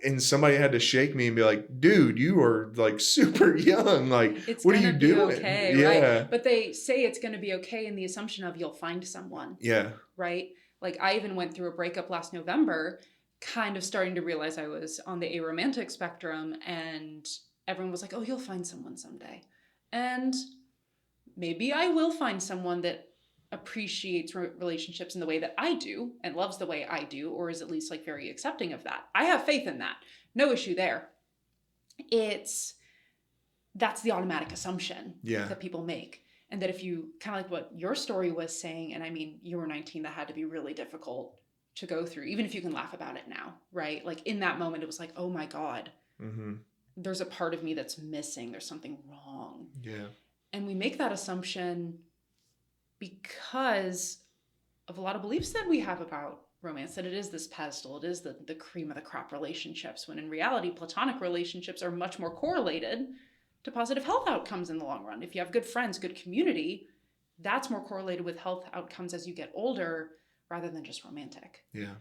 and somebody had to shake me and be like, dude, you are like super young. Like, what are you doing? Okay, yeah. Right? But they say it's going to be okay in the assumption of you'll find someone. Yeah. Right? Like I even went through a breakup last November, kind of starting to realize I was on the aromantic spectrum, and everyone was like, oh, you'll find someone someday. And maybe I will find someone that appreciates relationships in the way that I do and loves the way I do, or is at least like very accepting of that. I have faith in that. No issue there. That's the automatic assumption that people make. And that if you kind of like what your story was saying, and I mean, you were 19, that had to be really difficult to go through, even if you can laugh about it now, right? Like in that moment, it was like, oh my God, there's a part of me that's missing. There's something wrong. Yeah. And we make that assumption because of a lot of beliefs that we have about romance, that it is this pedestal, it is the cream of the crop relationships, when in reality, platonic relationships are much more correlated to positive health outcomes in the long run. If you have good friends, good community, that's more correlated with health outcomes as you get older rather than just romantic. Yeah.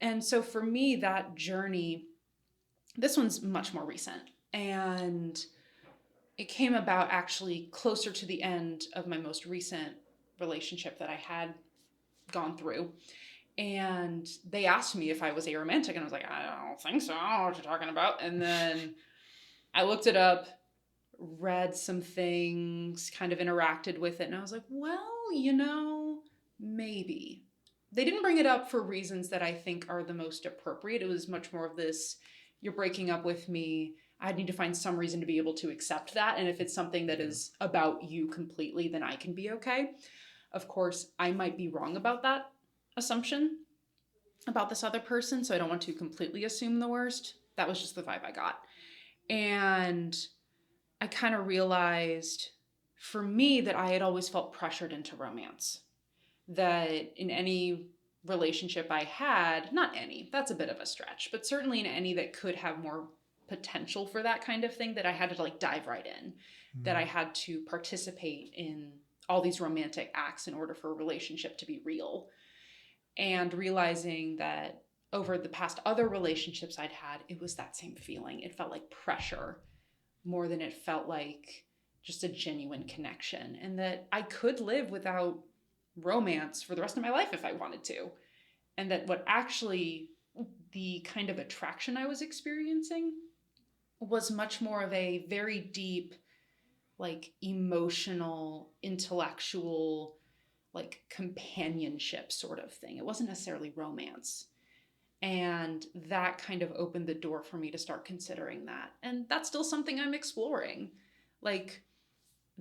And so for me, that journey, this one's much more recent. And it came about actually closer to the end of my most recent relationship that I had gone through. And they asked me if I was aromantic, and I was like, I don't think so. I don't know what you're talking about. And then I looked it up, read some things, kind of interacted with it. And I was like, well, maybe. They didn't bring it up for reasons that I think are the most appropriate. It was much more of this, you're breaking up with me. I need to find some reason to be able to accept that. And if it's something that is about you completely, then I can be okay. Of course, I might be wrong about that assumption about this other person. So I don't want to completely assume the worst. That was just the vibe I got. And I kind of realized for me that I had always felt pressured into romance. that in any relationship I had, not any, that's a bit of a stretch, but certainly in any that could have more potential for that kind of thing, that I had to like dive right in, that I had to participate in all these romantic acts in order for a relationship to be real. And realizing that over the past other relationships I'd had, it was that same feeling. It felt like pressure more than it felt like just a genuine connection, and that I could live without romance for the rest of my life if I wanted to. And that what actually the kind of attraction I was experiencing was much more of a very deep, like emotional, intellectual, like companionship sort of thing. It wasn't necessarily romance. And that kind of opened the door for me to start considering that. And that's still something I'm exploring. Like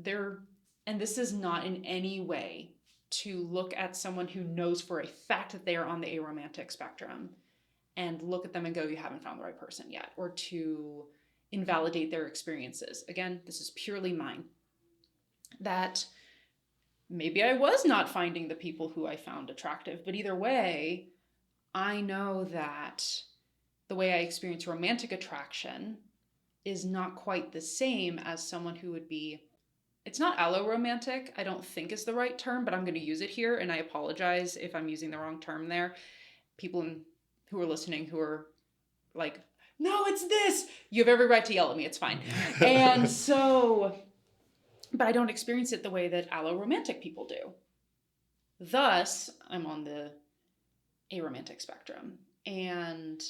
and this is not in any way to look at someone who knows for a fact that they are on the aromantic spectrum and look at them and go, you haven't found the right person yet, or to invalidate their experiences. Again, this is purely mine. That maybe I was not finding the people who I found attractive, but either way, I know that the way I experience romantic attraction is not quite the same as someone who would be, it's not alloromantic, I don't think is the right term, but I'm going to use it here, and I apologize if I'm using the wrong term there. People who are listening who are like, no, it's this. You have every right to yell at me. It's fine. And so, but I don't experience it the way that alloromantic people do. Thus, I'm on the aromantic spectrum. And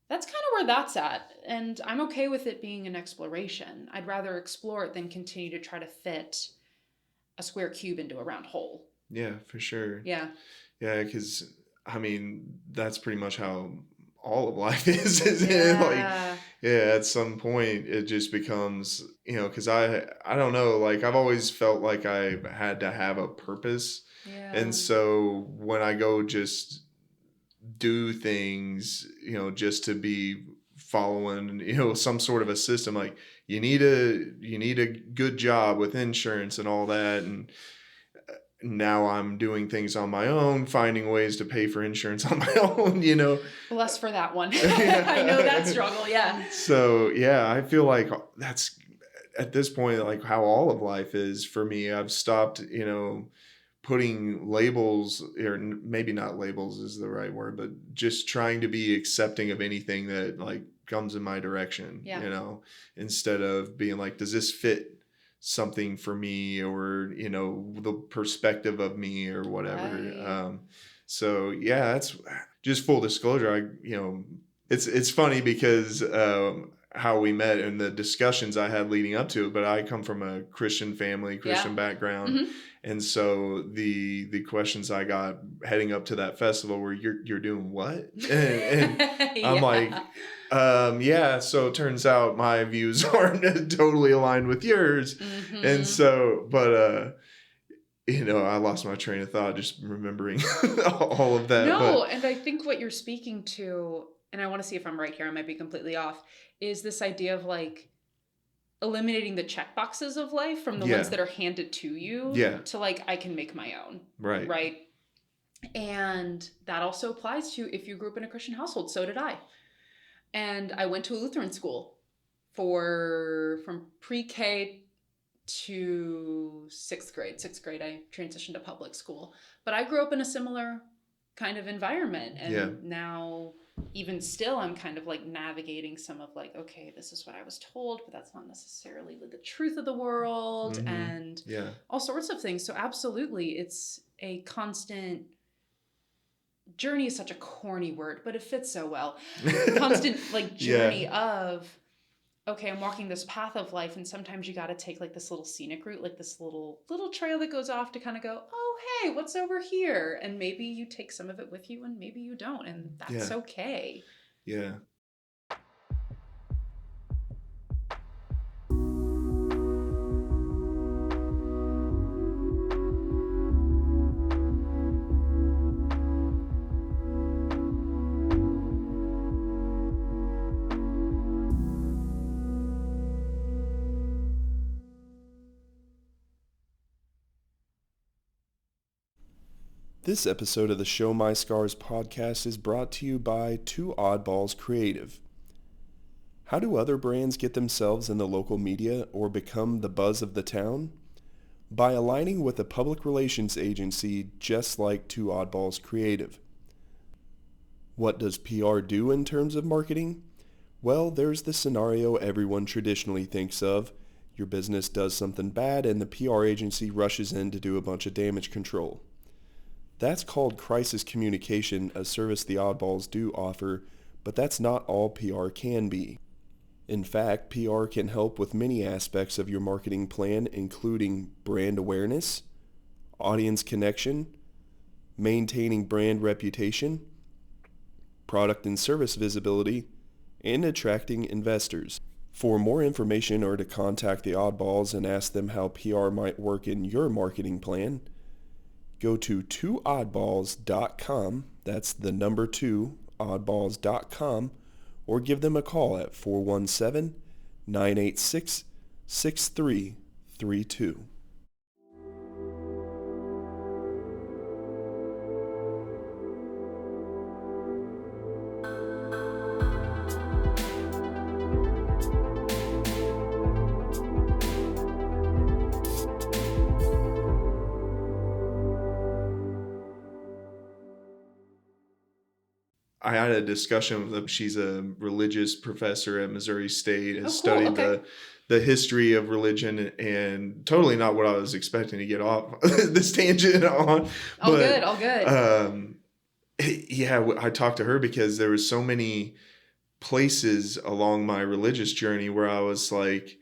that's kind of where that's at. And I'm okay with it being an exploration. I'd rather explore it than continue to try to fit a square cube into a round hole. Yeah, for sure. Yeah. Yeah, because, I mean, that's pretty much how all of life is, isn't Yeah. it? Like, yeah, at some point it just becomes, because I don't know, like I've always felt like I had to have a purpose. Yeah. And so when I go just do things, just to be following, some sort of a system, like you need a good job with insurance and all that. And now I'm doing things on my own, finding ways to pay for insurance on my own, Bless for that one. I know that struggle. Yeah. So yeah, I feel like that's at this point, like how all of life is for me. I've stopped, putting labels, or maybe not labels is the right word, but just trying to be accepting of anything that like comes in my direction, instead of being like, does this fit something for me, or the perspective of me or whatever. Right. So yeah, that's just full disclosure. It's funny because how we met and the discussions I had leading up to it, but I come from a Christian family, Christian background. Mm-hmm. And so the questions I got heading up to that festival were, you're doing what? And I'm like, so it turns out my views aren't totally aligned with yours. Mm-hmm. And so, but, I lost my train of thought just remembering all of that. No, and I think what you're speaking to, and I want to see if I'm right here, I might be completely off, is this idea of like eliminating the check boxes of life from the ones that are handed to you to like, I can make my own. Right. And that also applies to if you grew up in a Christian household. So did I. And I went to a Lutheran school from pre-K to sixth grade. Sixth grade, I transitioned to public school. But I grew up in a similar kind of environment. And now, even still, I'm kind of like navigating some of like, okay, this is what I was told, but that's not necessarily the truth of the world, and all sorts of things. So absolutely, it's a constant journey is such a corny word, but it fits so well. Constant like journey of, okay, I'm walking this path of life, and sometimes you got to take like this little scenic route, like this little trail that goes off to kind of go, oh, hey, what's over here? And maybe you take some of it with you, and maybe you don't, and that's okay. Yeah. This episode of the Show My Scars podcast is brought to you by Two Oddballs Creative. How do other brands get themselves in the local media or become the buzz of the town? By aligning with a public relations agency just like Two Oddballs Creative. What does PR do in terms of marketing? Well, there's the scenario everyone traditionally thinks of. Your business does something bad and the PR agency rushes in to do a bunch of damage control. That's called crisis communication, a service the Oddballs do offer, but that's not all PR can be. In fact, PR can help with many aspects of your marketing plan, including brand awareness, audience connection, maintaining brand reputation, product and service visibility, and attracting investors. For more information or to contact the Oddballs and ask them how PR might work in your marketing plan, go to twooddballs.com, that's the number 2, oddballs.com, or give them a call at 417-986-6332. I had a discussion with her. She's a religious professor at Missouri State, has cool. studied Okay. the history of religion, and totally not what I was expecting to get off this tangent on. All good. Yeah, I talked to her because there was so many places along my religious journey where I was like,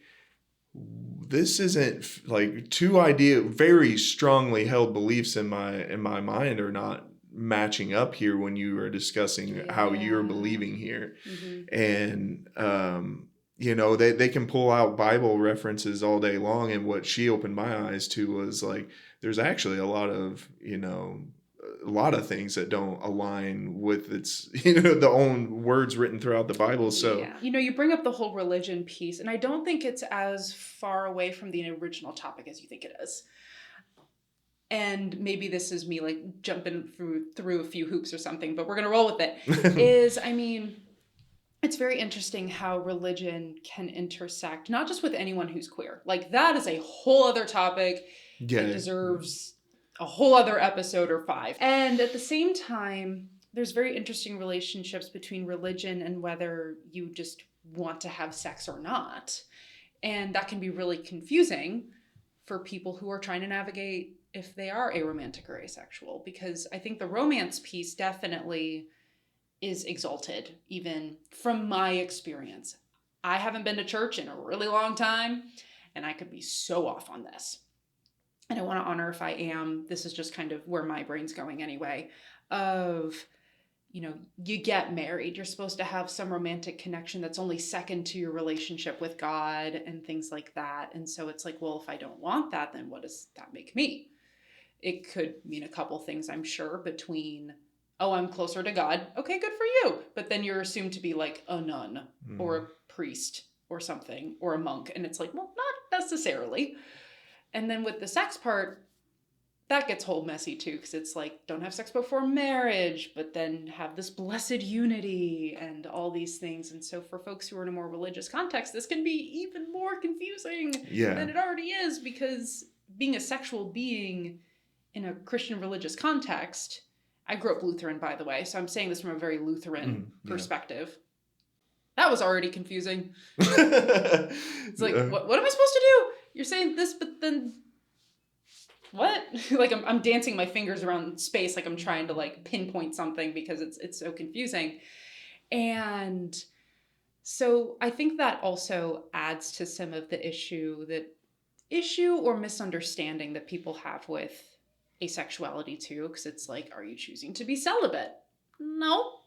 this isn't like very strongly held beliefs in my mind are not matching up here when you are discussing how you're believing here. And they can pull out Bible references all day long, and what she opened my eyes to was like there's actually a lot of things that don't align with its the own words written throughout the Bible. So you bring up the whole religion piece, and I don't think it's as far away from the original topic as you think it is. And maybe this is me like jumping through a few hoops or something, but we're gonna roll with it. It's very interesting how religion can intersect not just with anyone who's queer. Like that is a whole other topic. Yeah. It deserves a whole other episode or 5. And at the same time, there's very interesting relationships between religion and whether you just want to have sex or not. And that can be really confusing for people who are trying to navigate if they are aromantic or asexual, because I think the romance piece definitely is exalted, even from my experience. I haven't been to church in a really long time, and I could be so off on this. And I want to honor if I am. This is just kind of where my brain's going anyway, of, you get married. You're supposed to have some romantic connection that's only second to your relationship with God and things like that. And so it's like, well, if I don't want that, then what does that make me? It could mean a couple things, I'm sure, between, oh, I'm closer to God. Okay, good for you. But then you're assumed to be like a nun or a priest or something or a monk. And it's like, well, not necessarily. And then with the sex part, that gets whole messy too, because it's like, don't have sex before marriage, but then have this blessed unity and all these things. And so for folks who are in a more religious context, this can be even more confusing than it already is, because being a sexual being in a Christian religious context, I grew up Lutheran, by the way, so I'm saying this from a very Lutheran perspective. That was already confusing. It's like, what am I supposed to do? You're saying this, but then what? Like I'm dancing my fingers around space, like I'm trying to like pinpoint something because it's so confusing. And so I think that also adds to some of the issue or misunderstanding that people have with asexuality too, because it's like, are you choosing to be celibate? No,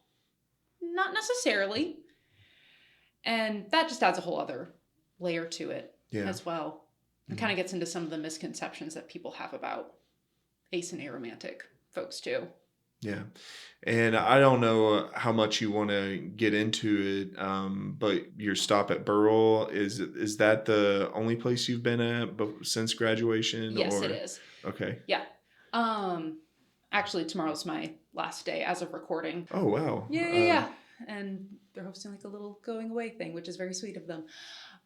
not necessarily. And that just adds a whole other layer to it as well. It kind of gets into some of the misconceptions that people have about ace and aromantic folks too. Yeah. And I don't know how much you want to get into it, but your stop at Burrell, is that the only place you've been at since graduation? Yes, it is. Okay. Yeah. Actually, tomorrow's my last day as of recording. Oh, wow. Yeah. And they're hosting like a little going away thing, which is very sweet of them.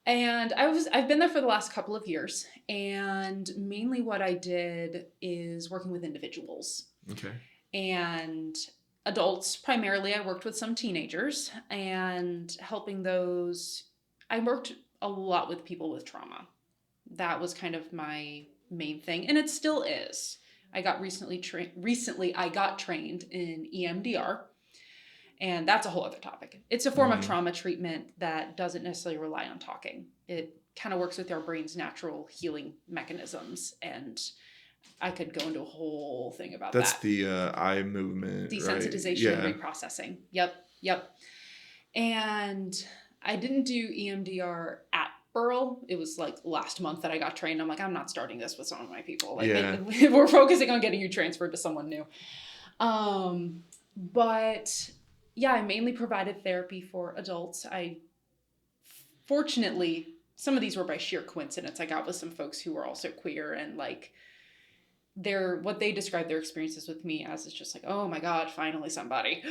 And I've been there for the last couple of years, and mainly what I did is working with individuals. Okay. And adults primarily. I worked with some teenagers and helping those. I worked a lot with people with trauma. That was kind of my main thing, and it still is. I got recently I got trained in EMDR, and that's a whole other topic. It's a form of trauma treatment that doesn't necessarily rely on talking. It kind of works with our brain's natural healing mechanisms, and I could go into a whole thing about That's that. the eye movement, Desensitization right? and reprocessing. Yep. And I didn't do EMDR at Burl. It was like last month that I got trained. I'm like, I'm not starting this with some of my people. Like, we're focusing on getting you transferred to someone new. But yeah, I mainly provided therapy for adults. Fortunately, some of these were by sheer coincidence. I got with some folks who were also queer, and like what they described their experiences with me as is just like, oh my God, finally somebody.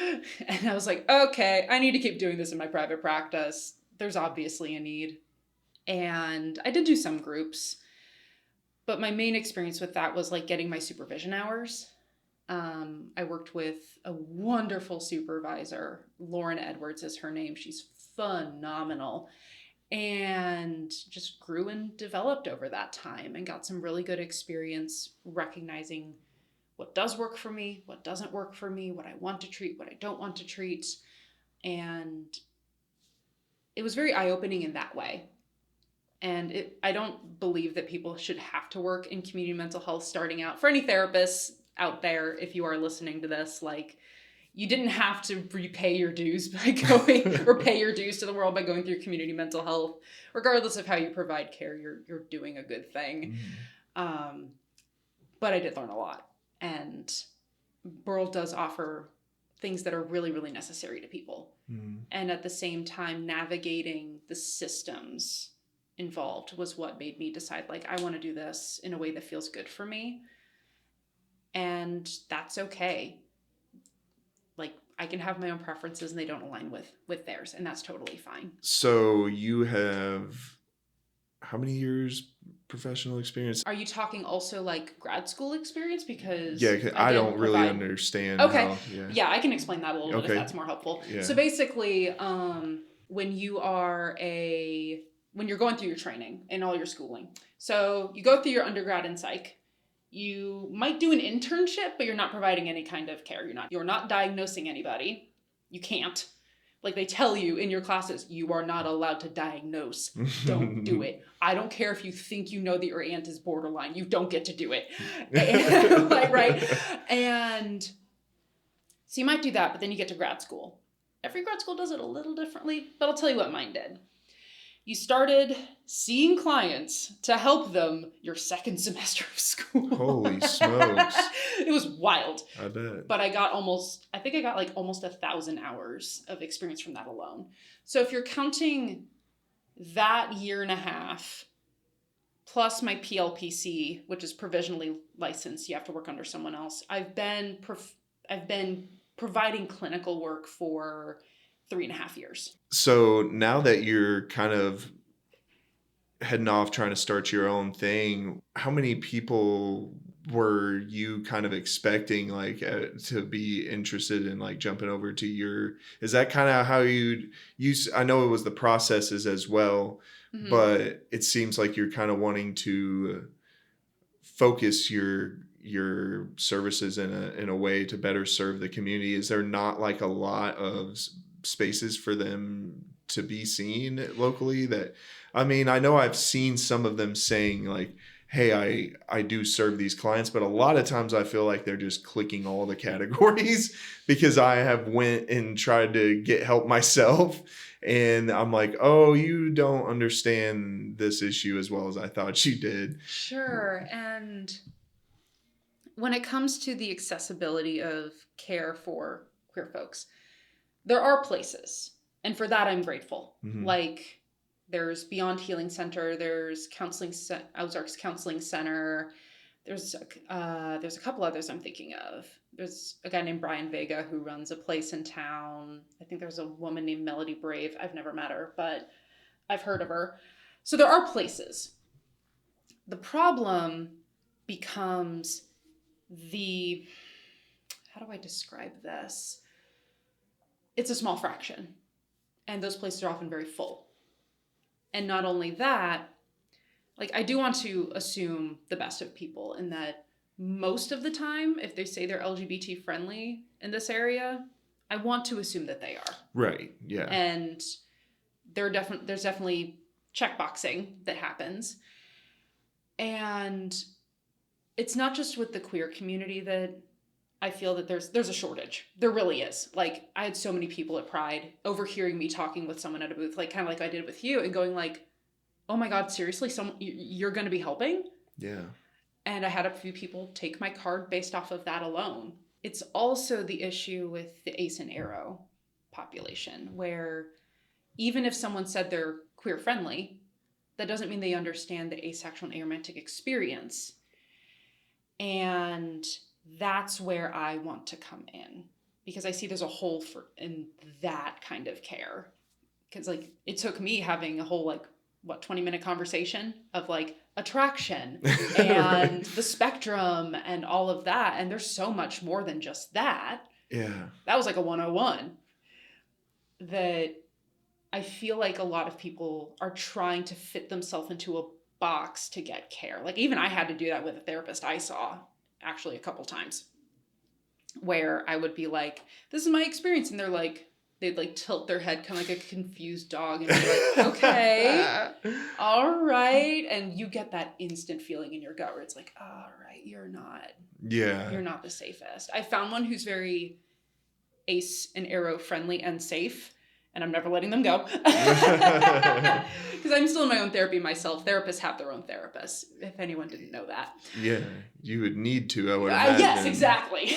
And I was like, okay, I need to keep doing this in my private practice. There's obviously a need. And I did do some groups, but my main experience with that was like getting my supervision hours. I worked with a wonderful supervisor. Lauren Edwards is her name. She's phenomenal. And just grew and developed over that time and got some really good experience recognizing what does work for me, what doesn't work for me, what I want to treat, what I don't want to treat. And it was very eye-opening in that way. And I don't believe that people should have to work in community mental health starting out. For any therapists out there, if you are listening to this, like, you didn't have to repay your dues by going or pay your dues to the world by going through community mental health. Regardless of how you provide care, you're doing a good thing. But I did learn a lot. And Burl does offer things that are really, really necessary to people. And at the same time, navigating the systems involved was what made me decide, like, I want to do this in a way that feels good for me. And that's okay. Like, I can have my own preferences and they don't align with theirs, and that's totally fine. So you have how many years professional experience? Are you talking also like grad school experience? Because I don't really understand. Okay. Yeah, I can explain that a little bit if that's more helpful. Yeah. So basically, when you're going through your training and all your schooling, so you go through your undergrad in psych. You might do an internship, but you're not providing any kind of care. You're not diagnosing anybody. You can't. Like, they tell you in your classes, you are not allowed to diagnose. Don't do it. I don't care if you think you know that your aunt is borderline. You don't get to do it. And, like, right? And so you might do that, but then you get to grad school. Every grad school does it a little differently, but I'll tell you what mine did. You started seeing clients to help them your second semester of school. Holy smokes. It was wild. I bet. But I got almost 1,000 hours of experience from that alone. So if you're counting that year and a half, plus my PLPC, which is provisionally licensed, you have to work under someone else. I've been providing clinical work for 3.5 years. So now that you're kind of heading off trying to start your own thing, how many people were you kind of expecting to be interested in like jumping over to your, is that kind of how you I know it was the processes as well, but it seems like you're kind of wanting to focus your services in a way to better serve the community. Is there not like a lot of spaces for them to be seen locally? That, I mean, I know I've seen some of them saying like, hey, I do serve these clients, but a lot of times I feel like they're just clicking all the categories because I have went and tried to get help myself. And I'm like, oh, you don't understand this issue as well as I thought you did. Sure. And when it comes to the accessibility of care for queer folks, there are places, and for that I'm grateful. Like, there's Beyond Healing Center, there's Ozarks Counseling Center, There's a couple others I'm thinking of. There's a guy named Brian Vega who runs a place in town. I think there's a woman named Melody Brave. I've never met her, but I've heard of her. So there are places. The problem becomes how do I describe this? It's a small fraction, and those places are often very full. And not only that, like, I do want to assume the best of people in that most of the time, if they say they're LGBT friendly in this area, I want to assume that they are. Right. Yeah. And there's definitely checkboxing that happens. And it's not just with the queer community that I feel that there's a shortage. There really is. Like, I had so many people at Pride overhearing me talking with someone at a booth, like kind of like I did with you, and going like, oh my God, seriously, you're going to be helping? Yeah. And I had a few people take my card based off of that alone. It's also the issue with the ace and aro population, where even if someone said they're queer friendly, that doesn't mean they understand the asexual and aromantic experience. And that's where I want to come in, because I see there's a hole in that kind of care. Because like, it took me having a whole 20-minute conversation of like attraction and Right. the spectrum and all of that. And there's so much more than just that. Yeah. That was like a 101 that I feel like a lot of people are trying to fit themselves into a box to get care. Like, even I had to do that with a therapist I saw actually a couple times, where I would be like, this is my experience. And they'd like tilt their head kind of like a confused dog and be like, okay, all right. And you get that instant feeling in your gut where it's like, all right, you're not the safest. I found one who's very ace and arrow friendly and safe, and I'm never letting them go. Because I'm still in my own therapy myself. Therapists have their own therapists, if anyone didn't know that. Yeah, you would need to, I would imagine. Yes, exactly.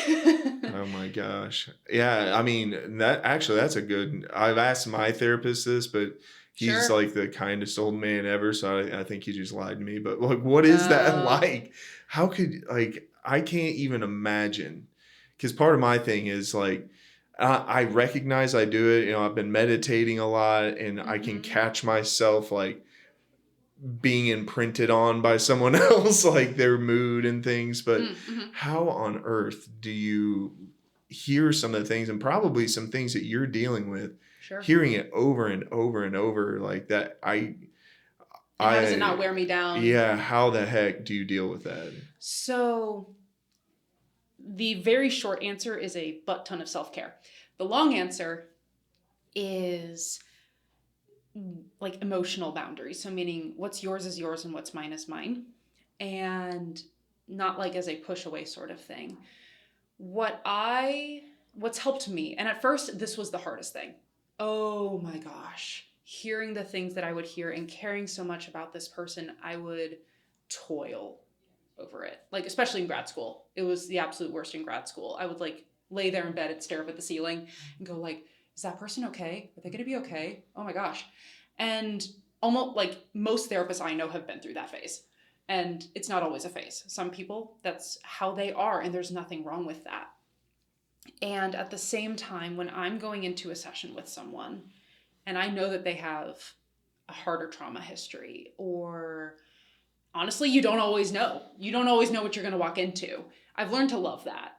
Oh my gosh. Yeah, I mean, that's a good, I've asked my therapist this, but he's Sure. like the kindest old man ever, so I think he just lied to me. But like, what is that like? How could, like, I can't even imagine. Because part of my thing is like, I recognize I do it. You know, I've been meditating a lot, and I can catch myself like being imprinted on by someone else, like their mood and things. But how on earth do you hear some of the things, and probably some things that you're dealing with, Sure. hearing it over and over and over like that? How does it not wear me down? Yeah. How the heck do you deal with that? So the very short answer is a butt ton of self-care. The long answer is like emotional boundaries. So meaning what's yours is yours and what's mine is mine. And not like as a push away sort of thing. What's helped me, and at first this was the hardest thing. Oh my gosh. Hearing the things that I would hear and caring so much about this person, I would toil over it. Like, especially in grad school. It was the absolute worst in grad school. I would like lay there in bed and stare up at the ceiling and go like, is that person okay? Are they going to be okay? Oh my gosh. And almost like most therapists I know have been through that phase. And it's not always a phase. Some people, that's how they are, and there's nothing wrong with that. And at the same time, when I'm going into a session with someone and I know that they have a harder trauma history, or honestly, you don't always know. You don't always know what you're going to walk into. I've learned to love that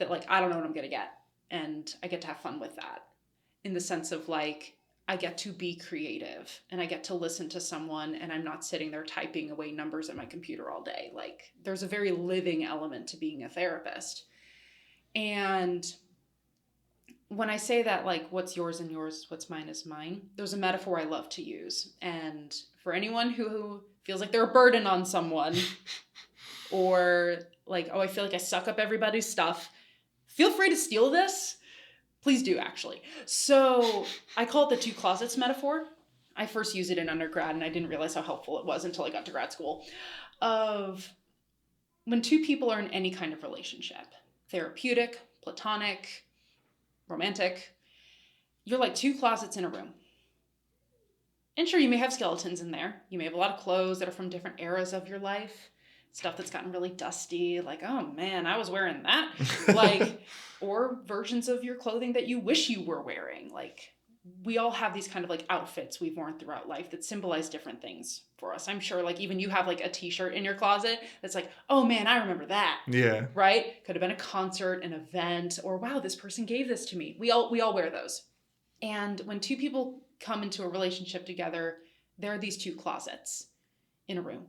like, I don't know what I'm going to get. And I get to have fun with that, in the sense of like, I get to be creative and I get to listen to someone, and I'm not sitting there typing away numbers at my computer all day. Like, there's a very living element to being a therapist. And when I say that, like, what's yours and yours, what's mine is mine, there's a metaphor I love to use. And for anyone who feels like they're a burden on someone, or like, oh, I feel like I suck up everybody's stuff, feel free to steal this. Please do, actually. So I call it the two closets metaphor. I first used it in undergrad, and I didn't realize how helpful it was until I got to grad school. Of when two people are in any kind of relationship, therapeutic, platonic, romantic, you're like two closets in a room. And sure, you may have skeletons in there. You may have a lot of clothes that are from different eras of your life. stuff that's gotten really dusty, like, oh man, I was wearing that. Like, or versions of your clothing that you wish you were wearing. Like, we all have these kind of like outfits we've worn throughout life that symbolize different things for us. I'm sure like even you have like a t-shirt in your closet that's like, oh man, I remember that. Yeah. Right? Could have been a concert, an event, or wow, this person gave this to me. We all wear those. And when two people come into a relationship together, there are these two closets in a room.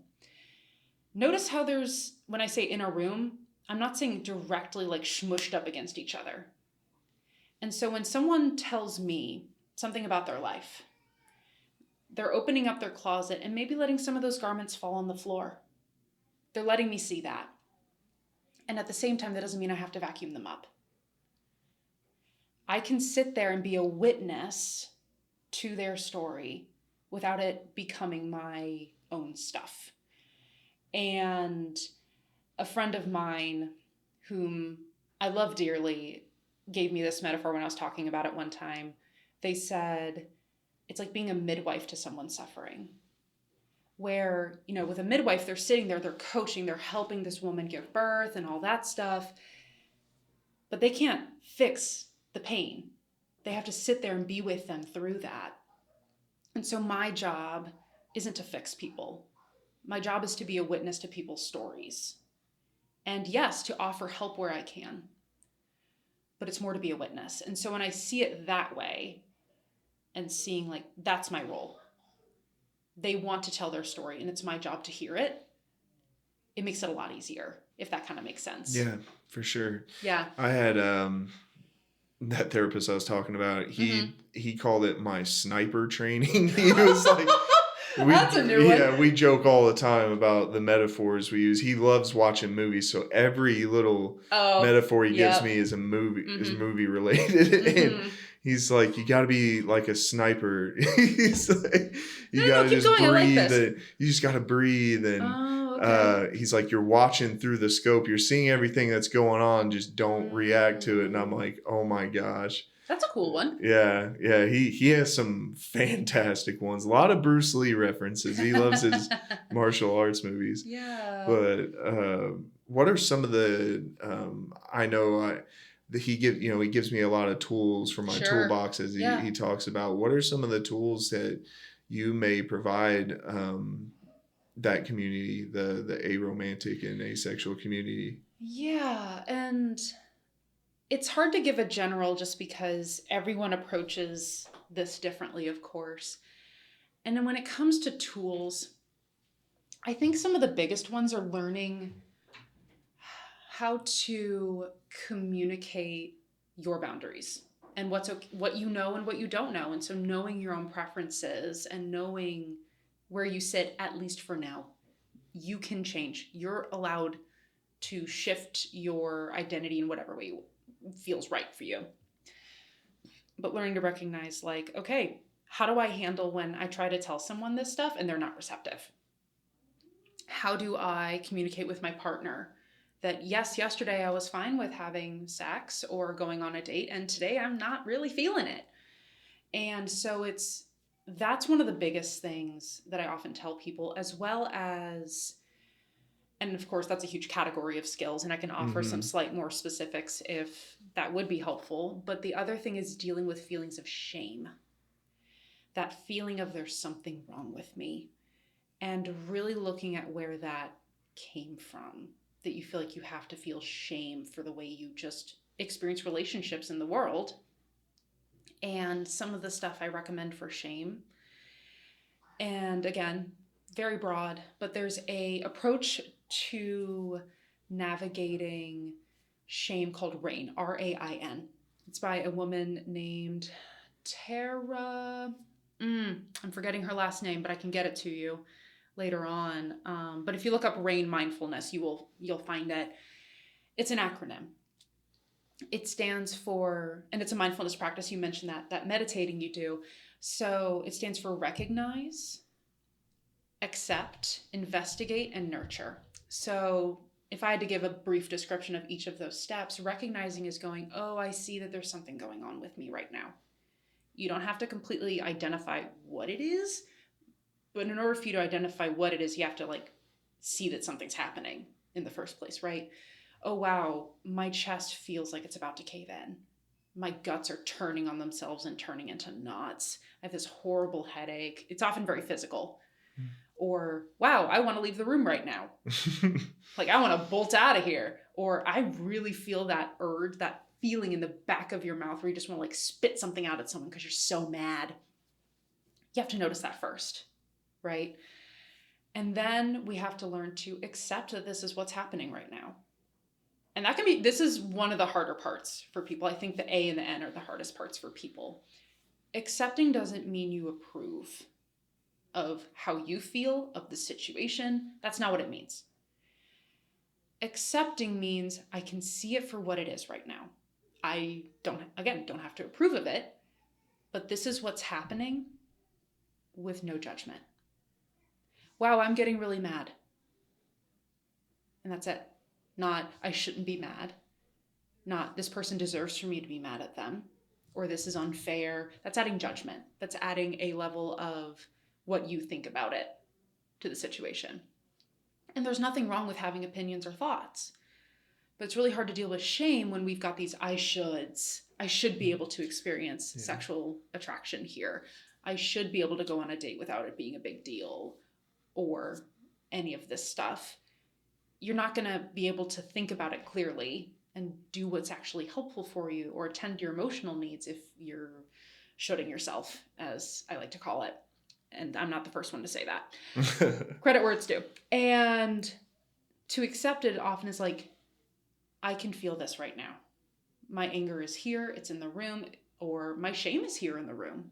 Notice how there's, when I say in a room, I'm not saying directly like smushed up against each other. And so when someone tells me something about their life, they're opening up their closet and maybe letting some of those garments fall on the floor. They're letting me see that. And at the same time, that doesn't mean I have to vacuum them up. I can sit there and be a witness to their story without it becoming my own stuff. And a friend of mine, whom I love dearly, gave me this metaphor when I was talking about it one time. They said, it's like being a midwife to someone suffering. Where, you know, with a midwife, they're sitting there, they're coaching, they're helping this woman give birth and all that stuff. But they can't fix the pain. They have to sit there and be with them through that. And so my job isn't to fix people. My job is to be a witness to people's stories. And yes, to offer help where I can. But it's more to be a witness. And so when I see it that way and seeing like, that's my role. They want to tell their story and it's my job to hear it. It makes it a lot easier, if that kind of makes sense. Yeah, for sure. Yeah. I had that therapist I was talking about, he called it my sniper training. He was like, that's a new one. Yeah, we joke all the time about the metaphors we use. He loves watching movies, so every little metaphor he gives me is a movie, is movie related. And he's like, you got to be like a sniper. He's like, you got to just breathe. Like you just got to breathe. And he's like, you're watching through the scope. You're seeing everything that's going on. Just don't react to it. And I'm like, oh my gosh. That's a cool one. Yeah. He has some fantastic ones. A lot of Bruce Lee references. He loves his martial arts movies. Yeah. But what are some of the? He gives me a lot of tools for my toolbox as he talks about. What are some of the tools that you may provide that community, the aromantic and asexual community? Yeah, and it's hard to give a general just because everyone approaches this differently, of course. And then when it comes to tools, I think some of the biggest ones are learning how to communicate your boundaries and what you know and what you don't know. And so knowing your own preferences and knowing where you sit, at least for now, you can change. You're allowed to shift your identity in whatever way feels right for you. But learning to recognize like, okay, how do I handle when I try to tell someone this stuff and they're not receptive? How do I communicate with my partner that yes, yesterday I was fine with having sex or going on a date and today I'm not really feeling it. And so that's one of the biggest things that I often tell people, as well as, and of course, that's a huge category of skills, and I can offer some slight more specifics if that would be helpful. But the other thing is dealing with feelings of shame. That feeling of there's something wrong with me. And really looking at where that came from. That you feel like you have to feel shame for the way you just experience relationships in the world. And some of the stuff I recommend for shame. And again, very broad, but there's a approach to navigating shame called RAIN, R-A-I-N. It's by a woman named Tara. I'm forgetting her last name, but I can get it to you later on. But if you look up RAIN mindfulness, you'll find it. It's an acronym. It stands for, and it's a mindfulness practice. You mentioned that meditating you do. So it stands for recognize, accept, investigate, and nurture. So if I had to give a brief description of each of those steps, recognizing is going, oh, I see that there's something going on with me right now. You don't have to completely identify what it is, but in order for you to identify what it is, you have to like see that something's happening in the first place, right? Oh, wow, my chest feels like it's about to cave in. My guts are turning on themselves and turning into knots. I have this horrible headache. It's often very physical. Or, wow, I want to leave the room right now. Like, I want to bolt out of here. Or, I really feel that urge, that feeling in the back of your mouth where you just want to like spit something out at someone because you're so mad. You have to notice that first, right? And then we have to learn to accept that this is what's happening right now. And that can be, this is one of the harder parts for people. I think the A and the N are the hardest parts for people. Accepting doesn't mean you approve of how you feel, of the situation. That's not what it means. Accepting means I can see it for what it is right now. I don't have to approve of it, but this is what's happening with no judgment. Wow, I'm getting really mad. And that's it. Not, I shouldn't be mad. Not, this person deserves for me to be mad at them. Or this is unfair. That's adding judgment. That's adding a level of what you think about it to the situation. And there's nothing wrong with having opinions or thoughts. But it's really hard to deal with shame when we've got these I shoulds. I should be able to experience sexual attraction here. I should be able to go on a date without it being a big deal. Or any of this stuff. You're not going to be able to think about it clearly and do what's actually helpful for you or attend to your emotional needs if you're shoulding yourself, as I like to call it. And I'm not the first one to say that. Credit where it's due. And to accept it often is like, I can feel this right now. My anger is here, it's in the room, or my shame is here in the room.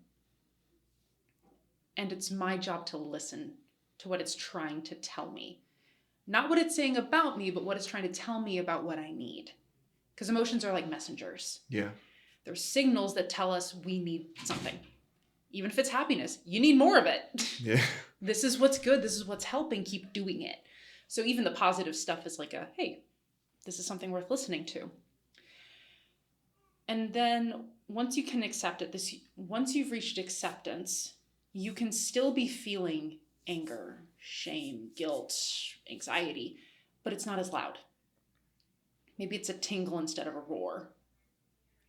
And it's my job to listen to what it's trying to tell me. Not what it's saying about me, but what it's trying to tell me about what I need. Because emotions are like messengers. Yeah. They're signals that tell us we need something. Even if it's happiness, you need more of it. Yeah. This is what's good. This is what's helping. Keep doing it. So even the positive stuff is like hey, this is something worth listening to. And then once you can accept it, once you've reached acceptance, you can still be feeling anger, shame, guilt, anxiety, but it's not as loud. Maybe it's a tingle instead of a roar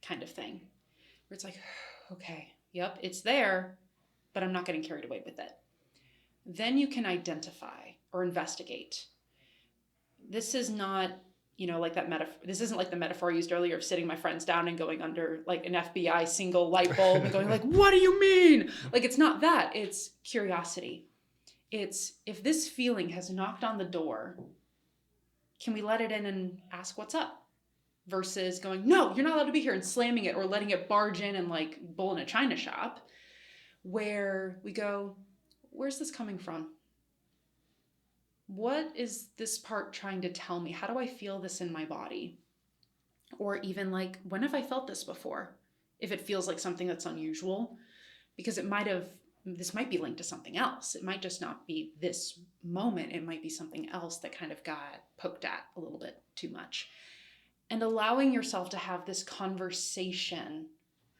kind of thing. Where it's like, okay, yep, it's there, but I'm not getting carried away with it. Then you can identify or investigate. This is not, like that metaphor. This isn't like the metaphor I used earlier of sitting my friends down and going under like an FBI single light bulb and going like, what do you mean? Like, it's not that. It's curiosity. It's, if this feeling has knocked on the door, can we let it in and ask what's up? Versus going, no, you're not allowed to be here, and slamming it or letting it barge in and like bull in a china shop, where we go, where's this coming from? What is this part trying to tell me? How do I feel this in my body? Or even like, when have I felt this before? If it feels like something that's unusual, because this might be linked to something else. It might just not be this moment. It might be something else that kind of got poked at a little bit too much. And allowing yourself to have this conversation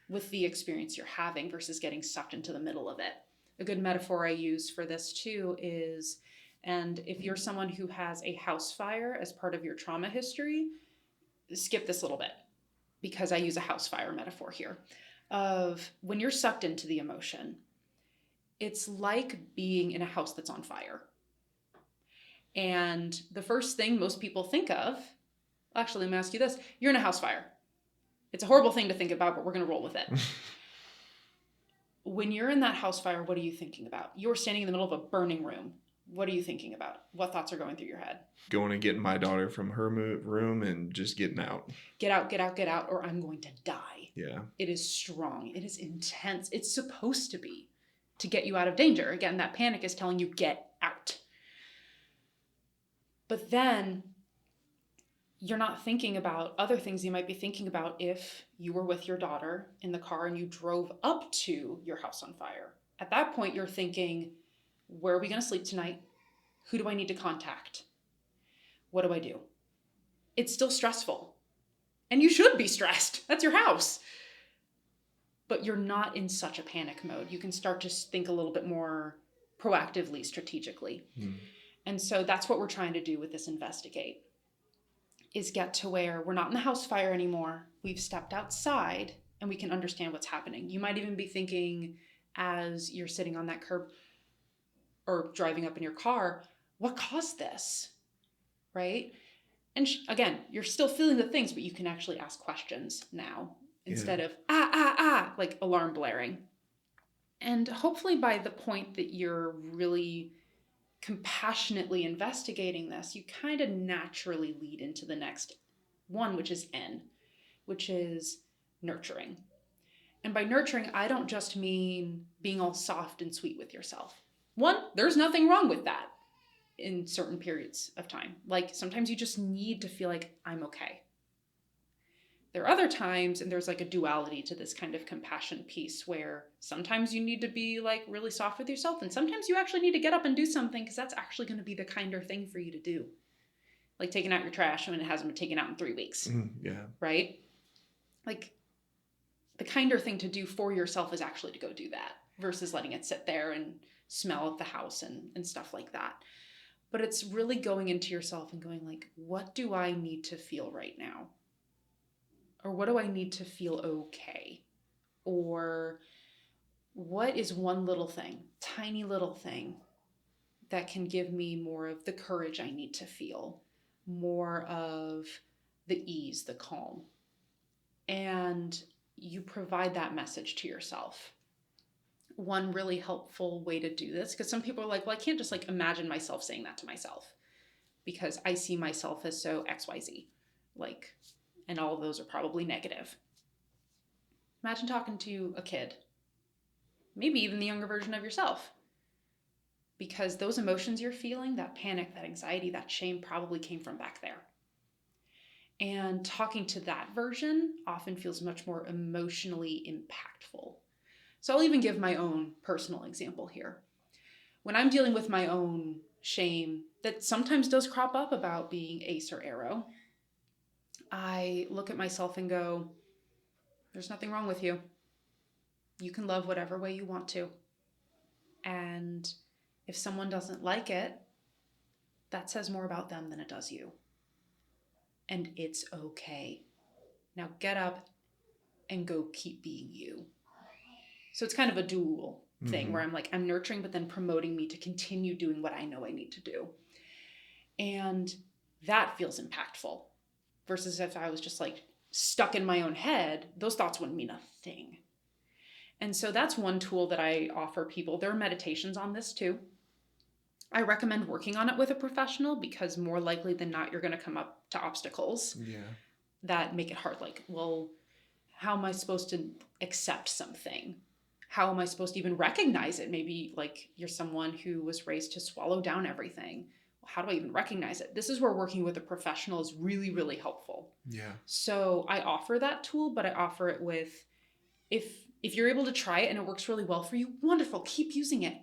with the experience you're having versus getting sucked into the middle of it. A good metaphor I use for this too is, and if you're someone who has a house fire as part of your trauma history, skip this little bit because I use a house fire metaphor here of when you're sucked into the emotion. It's like being in a house that's on fire. And the first thing most people think of, actually, let me ask you this. You're in a house fire. It's a horrible thing to think about, but we're going to roll with it. When you're in that house fire, what are you thinking about? You're standing in the middle of a burning room. What are you thinking about? What thoughts are going through your head? Going and getting my daughter from her room and just getting out. Get out, get out, get out, or I'm going to die. Yeah. It is strong. It is intense. It's supposed to be to get you out of danger. Again, that panic is telling you get out. But then you're not thinking about other things you might be thinking about if you were with your daughter in the car and you drove up to your house on fire. At that point, you're thinking, where are we going to sleep tonight? Who do I need to contact? What do I do? It's still stressful. And you should be stressed. That's your house. But you're not in such a panic mode. You can start to think a little bit more proactively, strategically. And so that's what we're trying to do with this investigate, is get to where we're not in the house fire anymore. We've stepped outside and we can understand what's happening. You might even be thinking as you're sitting on that curb or driving up in your car, what caused this? Right? And again, you're still feeling the things, but you can actually ask questions now instead of like alarm blaring. And hopefully by the point that you're really compassionately investigating this, you kind of naturally lead into the next one, which is N, which is nurturing. And by nurturing, I don't just mean being all soft and sweet with yourself. One, there's nothing wrong with that in certain periods of time. Like sometimes you just need to feel like I'm okay. There are other times, and there's like a duality to this kind of compassion piece where sometimes you need to be like really soft with yourself, and sometimes you actually need to get up and do something because that's actually going to be the kinder thing for you to do. Like taking out your trash when it hasn't been taken out in 3 weeks. Yeah. Right? Like the kinder thing to do for yourself is actually to go do that versus letting it sit there and smell at the house and stuff like that. But it's really going into yourself and going like, what do I need to feel right now? Or what do I need to feel okay? Or what is one little thing, tiny little thing, that can give me more of the courage I need to feel, more of the ease, the calm. And you provide that message to yourself. One really helpful way to do this, because some people are like, well, I can't just like imagine myself saying that to myself because I see myself as so XYZ. Like, and all of those are probably negative. Imagine talking to a kid, maybe even the younger version of yourself, because those emotions you're feeling, that panic, that anxiety, that shame probably came from back there. And talking to that version often feels much more emotionally impactful. So I'll even give my own personal example here. When I'm dealing with my own shame that sometimes does crop up about being ace or arrow, I look at myself and go, there's nothing wrong with you. You can love whatever way you want to. And if someone doesn't like it, that says more about them than it does you. And it's okay. Now get up and go keep being you. So it's kind of a dual thing where I'm like, I'm nurturing, but then promoting me to continue doing what I know I need to do. And that feels impactful. Versus if I was just like stuck in my own head, those thoughts wouldn't mean a thing. And so that's one tool that I offer people. There are meditations on this too. I recommend working on it with a professional because more likely than not, you're going to come up to obstacles that make it hard. Like, well, how am I supposed to accept something? How am I supposed to even recognize it? Maybe like you're someone who was raised to swallow down everything. How do I even recognize it? This is where working with a professional is really, really helpful. Yeah. So I offer that tool, but I offer it with, if you're able to try it and it works really well for you, wonderful, keep using it.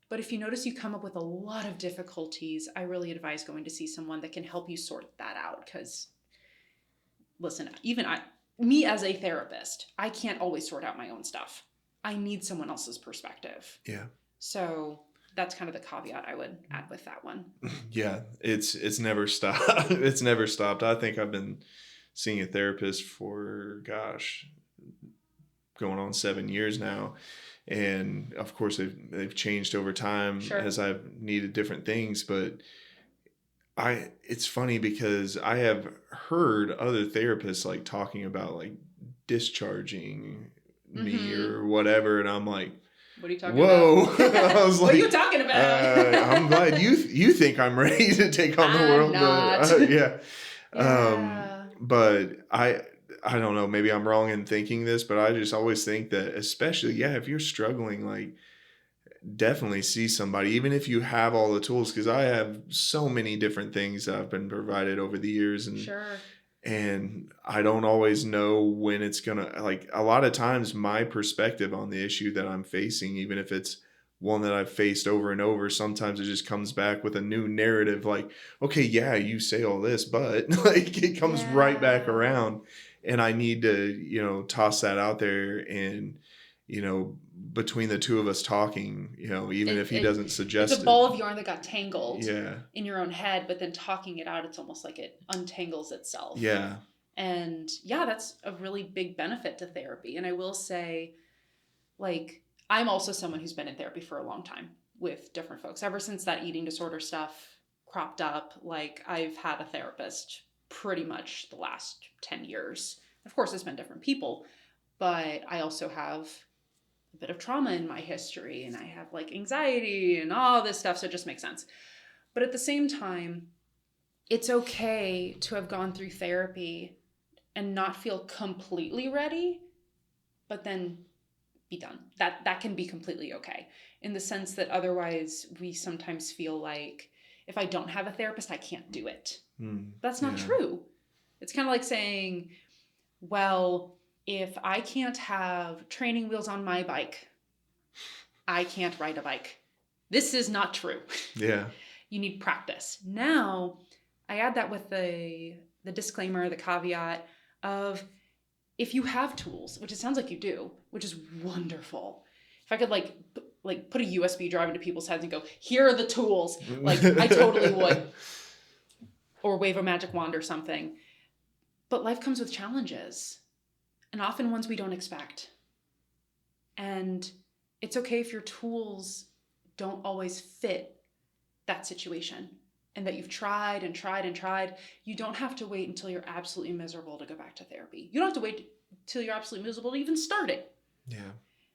But if you notice you come up with a lot of difficulties, I really advise going to see someone that can help you sort that out. Because listen, even me as a therapist, I can't always sort out my own stuff. I need someone else's perspective. Yeah. So that's kind of the caveat I would add with that one. Yeah, it's never stopped. It's never stopped. I think I've been seeing a therapist for, going on 7 years now. And of course they've changed over time as I've needed different things. But it's funny because I have heard other therapists like talking about like discharging me or whatever. And I'm like, what are you talking about? I was what like, are you talking about? I'm glad you think I'm ready to take on the world. Not. But, but I don't know, maybe I'm wrong in thinking this, but I just always think that especially, if you're struggling, like definitely see somebody, even if you have all the tools, because I have so many different things that I've been provided over the years. And And I don't always know when it's going to, like a lot of times my perspective on the issue that I'm facing, even if it's one that I've faced over and over, sometimes it just comes back with a new narrative. Like, okay, you say all this, but like it comes right back around, and I need to, toss that out there and, between the two of us talking, even if he doesn't suggest it's a ball of yarn that got tangled in your own head, but then talking it out, it's almost like it untangles itself. Yeah. And that's a really big benefit to therapy. And I will say, like, I'm also someone who's been in therapy for a long time with different folks. Ever since that eating disorder stuff cropped up, like, I've had a therapist pretty much the last 10 years. Of course, it's been different people, but I also have a bit of trauma in my history, and I have like anxiety and all this stuff, so it just makes sense. But at the same time, it's okay to have gone through therapy and not feel completely ready, but then be done. That can be completely okay, in the sense that otherwise we sometimes feel like, if I don't have a therapist, I can't do it. That's not true. It's kind of like saying, well, if I can't have training wheels on my bike, I can't ride a bike. This is not true. Yeah. You need practice. Now, I add that with the disclaimer, the caveat of, if you have tools, which it sounds like you do, which is wonderful. If I could like put a USB drive into people's heads and go, here are the tools, like, I totally would. Or wave a magic wand or something. But life comes with challenges, and often ones we don't expect. And it's okay if your tools don't always fit that situation, and that you've tried and tried and tried. You don't have to wait until you're absolutely miserable to go back to therapy. You don't have to wait till you're absolutely miserable to even start it. Yeah.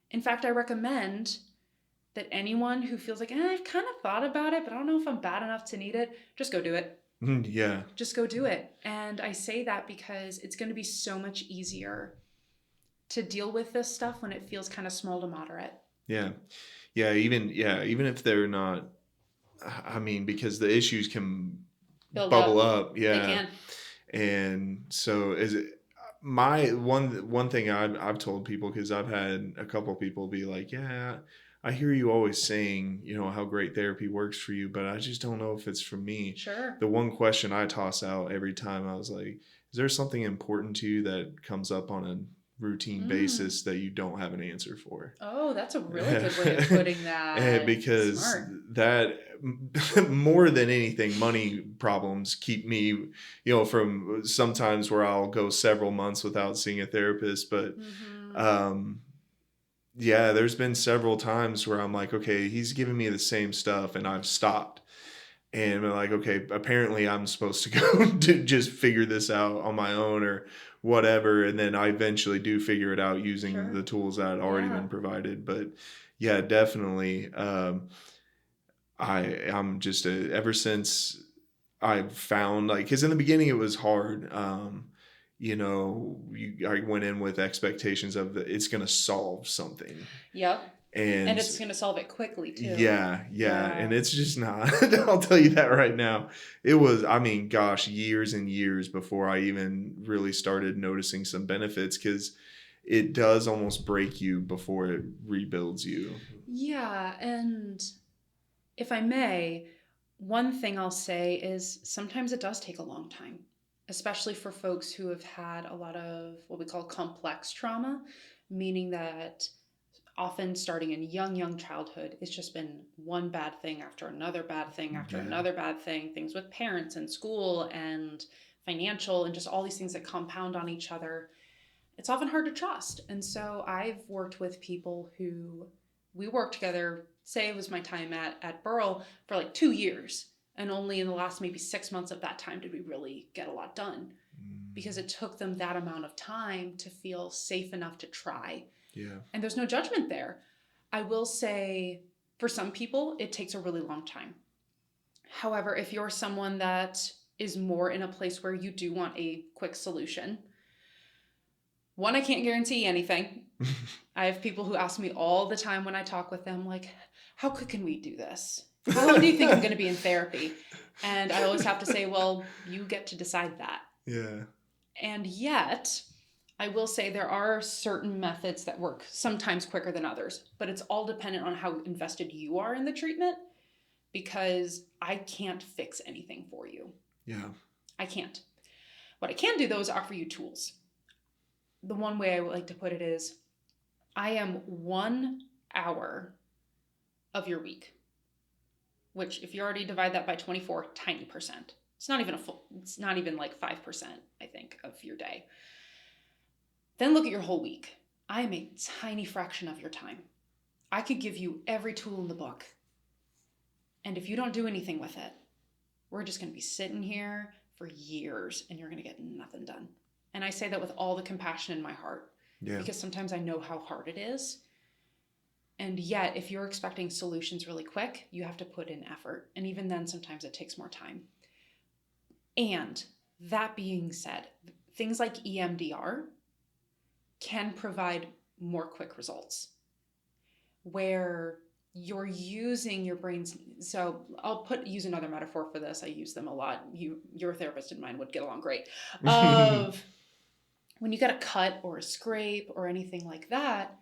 In fact, I recommend that anyone who feels like, I've kind of thought about it, but I don't know if I'm bad enough to need it, just go do it. Yeah. Just go do it. And I say that because it's going to be so much easier to deal with this stuff when it feels kind of small to moderate. Yeah. Even if they're not, I mean, because the issues can bubble up. Yeah. They can. And so is it my one thing I've told people, because I've had a couple of people be like, yeah, I hear you always saying, how great therapy works for you, but I just don't know if it's for me. Sure. The one question I toss out every time, I was like, is there something important to you that comes up on a routine basis that you don't have an answer for? Oh, that's a really good way of putting that. Because Smart. that, more than anything, money problems keep me, from sometimes where I'll go several months without seeing a therapist. But there's been several times where I'm like, okay, he's giving me the same stuff and I've stopped. And I'm like, okay, apparently I'm supposed to go to just figure this out on my own or whatever. And then I eventually do figure it out using the tools that had already been provided. But yeah, definitely. I'm just ever since I've found, like, because in the beginning it was hard. I went in with expectations of it's going to solve something. Yep. And it's going to solve it quickly too. Yeah. And it's just not. I'll tell you that right now. It was, years and years before I even really started noticing some benefits, because it does almost break you before it rebuilds you. Yeah. And if I may, one thing I'll say is sometimes it does take a long time, especially for folks who have had a lot of what we call complex trauma, meaning that often starting in young childhood, it's just been one bad thing after another bad thing after another bad thing, things with parents and school and financial and just all these things that compound on each other. It's often hard to trust. And so I've worked with people who we worked together, say it was my time at Burrell, for like 2 years. And only in the last maybe 6 months of that time did we really get a lot done, because it took them that amount of time to feel safe enough to try. Yeah. And there's no judgment there. I will say, for some people, it takes a really long time. However, if you're someone that is more in a place where you do want a quick solution, one, I can't guarantee anything. I have people who ask me all the time when I talk with them, like, how quick can we do this? How long do you think I'm going to be in therapy? And I always have to say, well, you get to decide that. Yeah. And yet, I will say there are certain methods that work sometimes quicker than others, but it's all dependent on how invested you are in the treatment, because I can't fix anything for you. Yeah. I can't. What I can do, though, is offer you tools. The one way I would like to put it is, I am 1 hour of your week, which if you already divide that by 24, tiny percent. It's not even like 5%, I think, of your day. Then look at your whole week. I am a tiny fraction of your time. I could give you every tool in the book. And if you don't do anything with it, we're just going to be sitting here for years and you're going to get nothing done. And I say that with all the compassion in my heart, because sometimes I know how hard it is. And yet, if you're expecting solutions really quick, you have to put in effort. And even then, sometimes it takes more time. And that being said, things like EMDR can provide more quick results where you're using your brain's. So I'll use another metaphor for this. I use them a lot. Your therapist and mine would get along great. Of when you get a cut or a scrape or anything like that,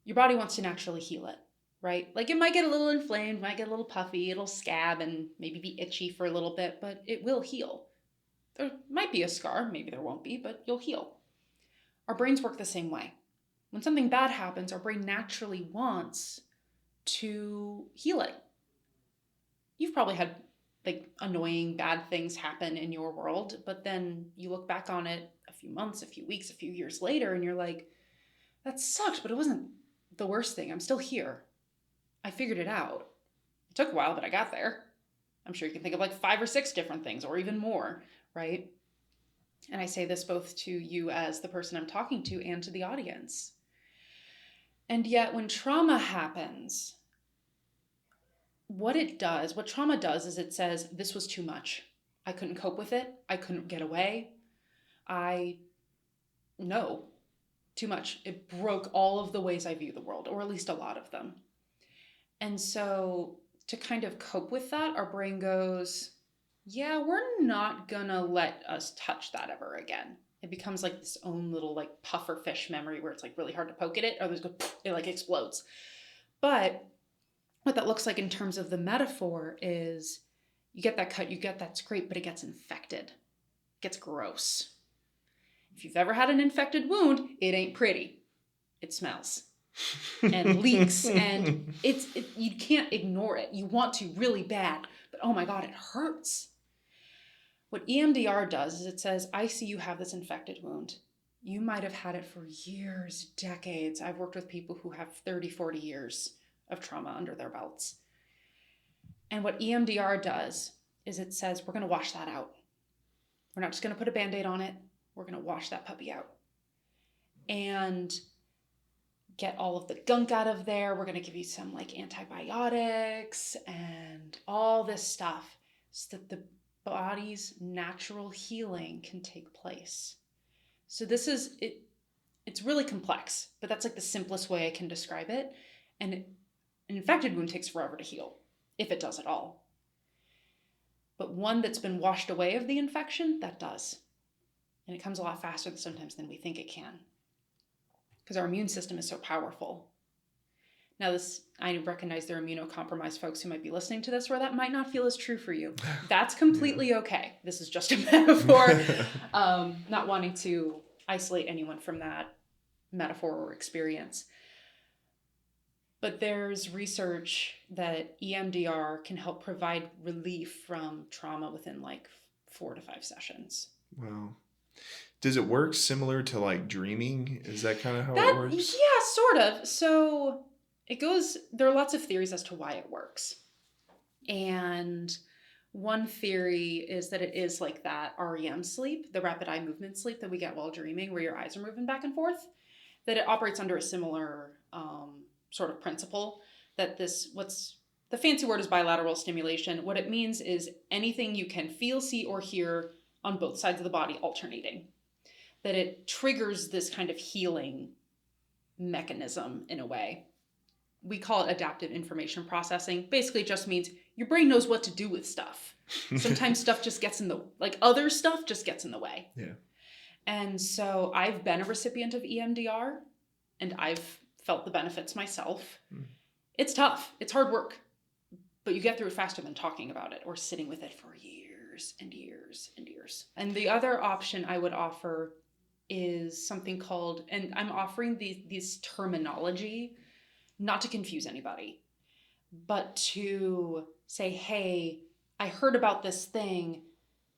your body wants to naturally heal it, right? Like it might get a little inflamed, might get a little puffy, it'll scab and maybe be itchy for a little bit, but it will heal. There might be a scar, maybe there won't be, but you'll heal. Our brains work the same way. When something bad happens, our brain naturally wants to heal it. You've probably had like annoying bad things happen in your world, but then you look back on it a few months, a few weeks, a few years later, and you're like, that sucked, but it wasn't the worst thing. I'm still here. I figured it out. It took a while, but I got there. I'm sure you can think of like 5 or 6 different things or even more, right? And I say this both to you as the person I'm talking to and to the audience. And yet when trauma happens, what trauma does is it says, this was too much. I couldn't cope with it. I couldn't get away. No, too much. It broke all of the ways I view the world, or at least a lot of them. And so to kind of cope with that, our brain goes, yeah, we're not gonna let us touch that ever again. It becomes like this own little like puffer fish memory where it's like really hard to poke at it, or it like explodes. But what that looks like in terms of the metaphor is you get that cut, you get that scrape, but it gets infected. It gets gross. If you've ever had an infected wound, it ain't pretty. It smells and leaks, and you can't ignore it. You want to really bad, but oh my God, it hurts. What EMDR does is it says, I see you have this infected wound. You might have had it for years, decades. I've worked with people who have 30, 40 years of trauma under their belts. And what EMDR does is it says, we're going to wash that out. We're not just going to put a Band-Aid on it. We're going to wash that puppy out and get all of the gunk out of there. We're going to give you some like antibiotics and all this stuff so that the body's natural healing can take place. So this is it. It's really complex, but that's like the simplest way I can describe it. And an infected wound takes forever to heal, if it does at all. But one that's been washed away of the infection, that does. And it comes a lot faster sometimes than we think it can, because our immune system is so powerful. Now, I recognize there are immunocompromised folks who might be listening to this where that might not feel as true for you. That's completely okay. This is just a metaphor. Not wanting to isolate anyone from that metaphor or experience. But there's research that EMDR can help provide relief from trauma within like 4 to 5 sessions. Wow. Does it work similar to like dreaming? Is that kind of how it works? Yeah, sort of. So there are lots of theories as to why it works. And one theory is that it is like that REM sleep, the rapid eye movement sleep that we get while dreaming, where your eyes are moving back and forth, that it operates under a similar sort of principle. That the fancy word is bilateral stimulation. What it means is anything you can feel, see, or hear on both sides of the body alternating. That it triggers this kind of healing mechanism in a way. We call it adaptive information processing. Basically, it just means your brain knows what to do with stuff. Sometimes stuff just gets other stuff just gets in the way. Yeah. And so I've been a recipient of EMDR, and I've felt the benefits myself. It's tough. It's hard work. But you get through it faster than talking about it or sitting with it for years and years and years. And the other option I would offer is something called, and I'm offering this terminology not to confuse anybody, but to say, hey, I heard about this thing.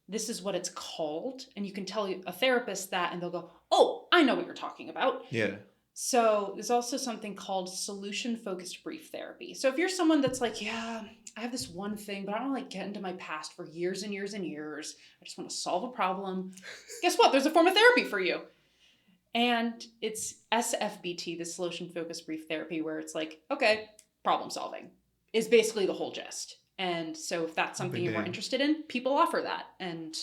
This is what it's called. And you can tell a therapist that and they'll go, oh, I know what you're talking about. Yeah. So there's also something called solution-focused brief therapy. So if you're someone that's like, yeah, I have this one thing, but I don't like get into my past for years and years and years. I just want to solve a problem. Guess what? There's a form of therapy for you. And it's SFBT, the solution-focused brief therapy, where it's like, okay, problem solving is basically the whole gist. And so if that's something you're more interested in, people offer that. And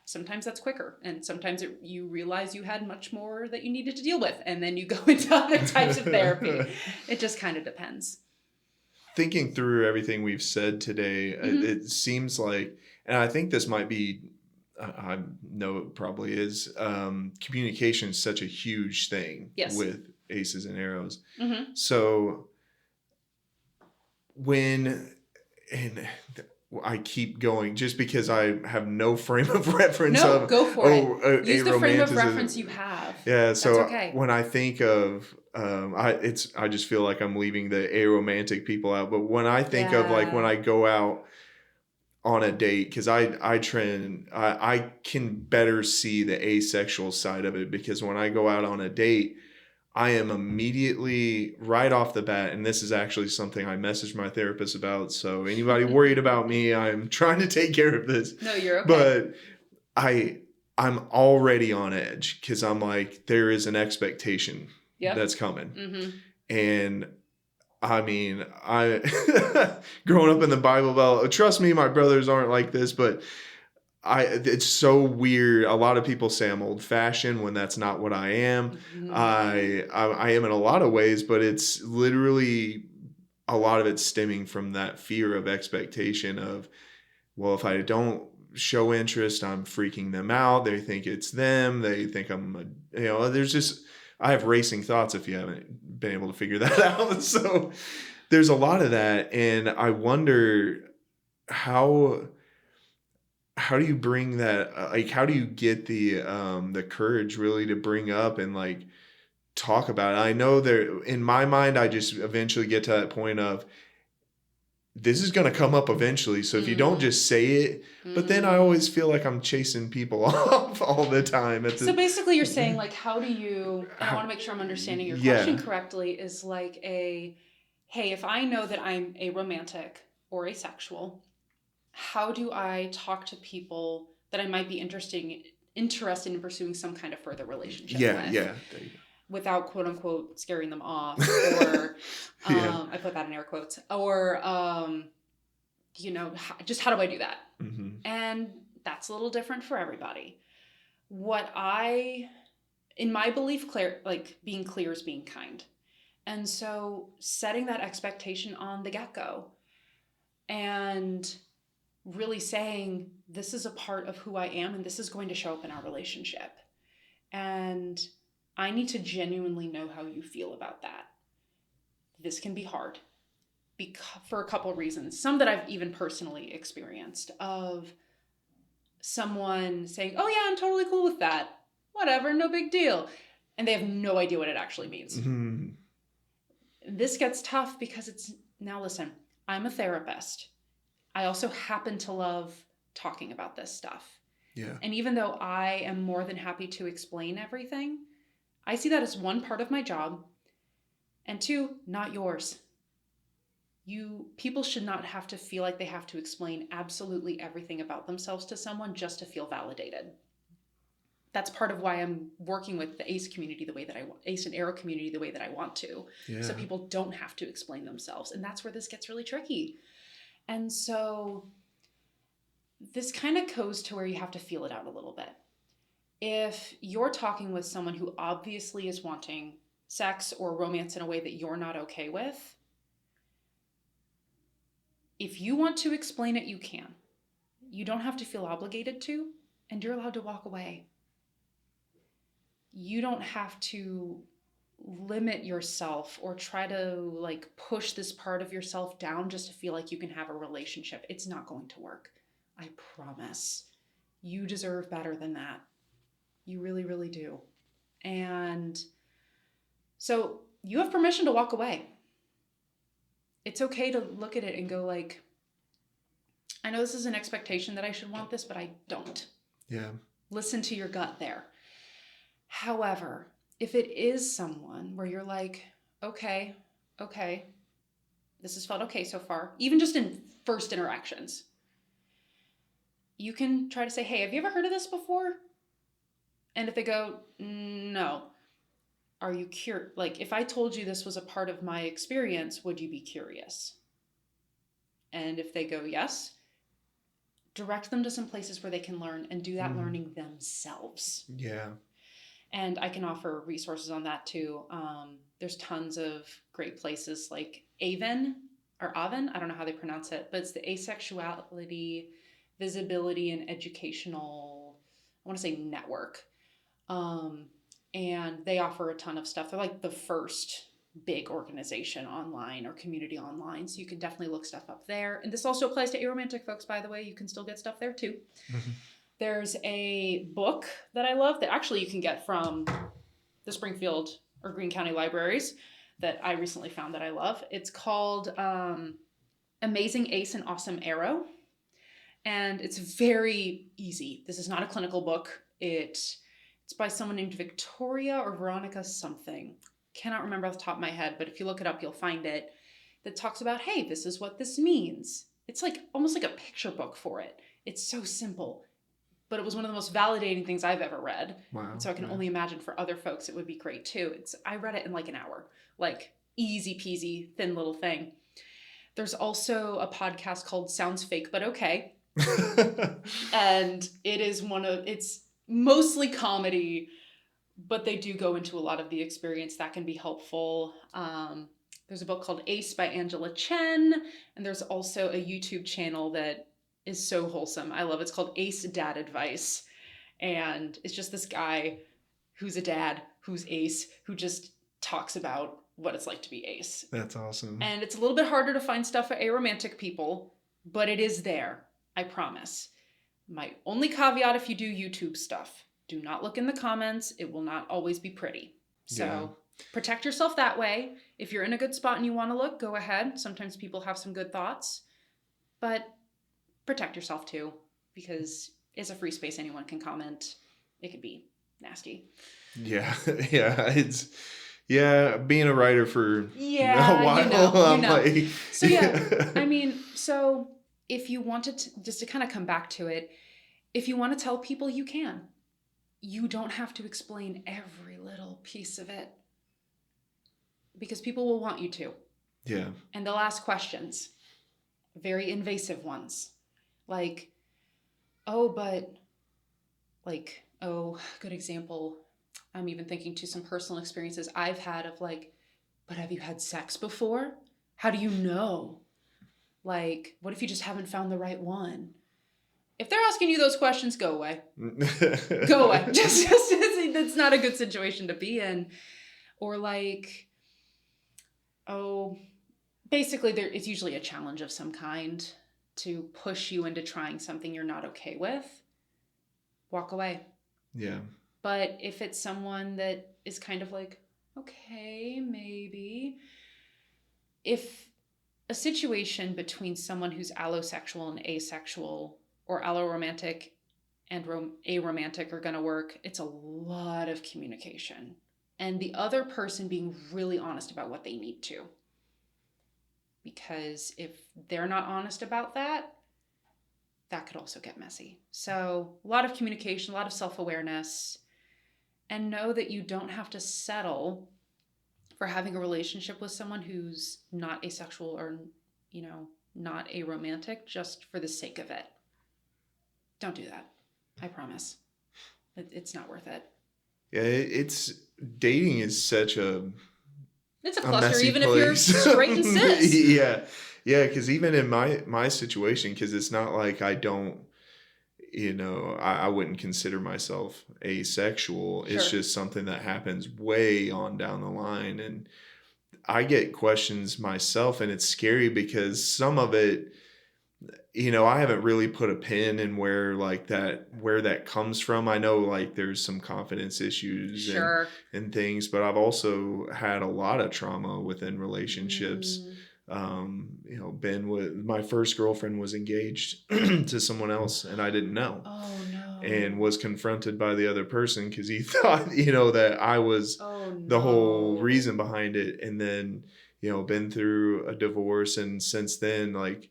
sometimes that's quicker. And sometimes you realize you had much more that you needed to deal with. And then you go into other types of therapy. It just kind of depends. Thinking through everything we've said today, it seems like, and I think this might be, I know it probably is, communication is such a huge thing with aces and arrows. So and I keep going just because I have no frame of reference. No, go for it. Use the frame of reference you have. Yeah, so that's okay. When I think of, I just feel like I'm leaving the aromantic people out. But when I think of like when I go out on a date, because I can better see the asexual side of it, because when I go out on a date, I am immediately right off the bat, and this is actually something I messaged my therapist about. So anybody worried about me, I'm trying to take care of this. No, you're okay. But I'm already on edge because I'm like, there is an expectation that's coming. And I mean, growing up in the Bible Belt, trust me, my brothers aren't like this, but it's so weird. A lot of people say I'm old fashioned when that's not what I am. I am in a lot of ways, but it's literally a lot of it stemming from that fear of expectation of, well, if I don't show interest, I'm freaking them out. They think it's them. They think I have racing thoughts if you haven't been able to figure that out. So there's a lot of that. And I wonder how do you bring that, like, how do you get the courage really to bring up and like talk about it? I know in my mind, I just eventually get to that point of, this is going to come up eventually. So if you don't just say it, but then I always feel like I'm chasing people off all the time. So basically you're saying like, how do you, and I want to make sure I'm understanding your question correctly, is like hey, if I know that I'm a romantic or asexual, how do I talk to people that I might be interested in pursuing some kind of further relationship with? Yeah. There you go. Without quote unquote scaring them off, or I put that in air quotes, or just how do I do that? And that's a little different for everybody. In my belief, being clear is being kind. And so setting that expectation on the get-go and really saying, this is a part of who I am and this is going to show up in our relationship. And I need to genuinely know how you feel about that. This can be hard for a couple of reasons. Some that I've even personally experienced, of someone saying, oh yeah, I'm totally cool with that. Whatever, no big deal. And they have no idea what it actually means. This gets tough because now listen, I'm a therapist. I also happen to love talking about this stuff. Yeah. And even though I am more than happy to explain everything, I see that as one, part of my job, and two, not yours. People should not have to feel like they have to explain absolutely everything about themselves to someone just to feel validated. That's part of why I'm working with the ACE community ACE and Arrow community the way that I want to. Yeah. So people don't have to explain themselves. And that's where this gets really tricky. And so this kind of goes to where you have to feel it out a little bit. If you're talking with someone who obviously is wanting sex or romance in a way that you're not okay with, if you want to explain it, you can. You don't have to feel obligated to, and you're allowed to walk away. You don't have to limit yourself or try to push this part of yourself down just to feel like you can have a relationship. It's not going to work. I promise. You deserve better than that. You really, really do. And so you have permission to walk away. it's okay to look at it and go like, I know this is an expectation that I should want this, but I don't. Yeah. Listen to your gut there. However, if it is someone where you're like, okay, this has felt okay so far, even just in first interactions, you can try to say, hey, have you ever heard of this before? And if they go, no, are you curious? Like, if I told you this was a part of my experience, would you be curious? And if they go, yes, direct them to some places where they can learn and do that learning themselves. Yeah. And I can offer resources on that too. There's tons of great places like Avon, I don't know how they pronounce it, but it's the Asexuality, Visibility, and Educational, I want to say network. And they offer a ton of stuff. They're like the first big organization online or community online. So you can definitely look stuff up there. And this also applies to aromantic folks, by the way. You can still get stuff there too. Mm-hmm. There's a book that I love that actually you can get from the Springfield or Greene County libraries that I recently found that I love. It's called Amazing Ace and Awesome Arrow. And it's very easy. This is not a clinical book. It's by someone named Victoria or Veronica something. Cannot remember off the top of my head, but if you look it up, you'll find it. That talks about, hey, this is what this means. It's like almost like a picture book for it. It's so simple. But it was one of the most validating things I've ever read. Wow. And so I can only imagine for other folks it would be great too. I read it in like an hour. Like easy peasy, thin little thing. There's also a podcast called Sounds Fake But Okay. And it's mostly comedy, but they do go into a lot of the experience that can be helpful. There's a book called Ace by Angela Chen. And there's also a YouTube channel that is so wholesome. I love it. It's called Ace Dad Advice. And it's just this guy who's a dad, who's ace, who just talks about what it's like to be ace. That's awesome. And it's a little bit harder to find stuff for aromantic people, but it is there. I promise. My only caveat if you do YouTube stuff, do not look in the comments. It will not always be pretty. So protect yourself that way. If you're in a good spot and you want to look, go ahead. Sometimes people have some good thoughts, but protect yourself too, because it's a free space. Anyone can comment. It could be nasty. Yeah. Being a writer for a while. You know. Like, so so if you wanted to, just to kind of come back to it, if you want to tell people, you can. You don't have to explain every little piece of it, because people will want you to. Yeah. And they'll ask questions, very invasive ones. Like, good example. I'm even thinking to some personal experiences I've had of like, but have you had sex before? How do you know? Like, what if you just haven't found the right one? If they're asking you those questions, go away. Go away. Just that's not a good situation to be in. Or like, basically it's usually a challenge of some kind to push you into trying something you're not okay with. Walk away. Yeah. But if it's someone that is kind of like, okay, maybe. If a situation between someone who's allosexual and asexual, or alloromantic and aromantic are going to work, it's a lot of communication. And the other person being really honest about what they need to. Because if they're not honest about that, that could also get messy. So a lot of communication, a lot of self-awareness, and know that you don't have to settle for having a relationship with someone who's not asexual or, not aromantic just for the sake of it. Don't do that. I promise. It's not worth it. Yeah, dating is such it's a cluster, even place. If you're straight and cis. Yeah, because even in my situation, because it's not like I don't, I wouldn't consider myself asexual. Sure. It's just something that happens way on down the line. And I get questions myself, and it's scary because some of it, I haven't really put a pin in where that comes from. I know like there's some confidence issues and things, but I've also had a lot of trauma within relationships My first girlfriend was engaged to someone else, and I didn't know. Oh no. And was confronted by the other person because he thought, that I was the whole reason behind it. And then, been through a divorce, and since then, like,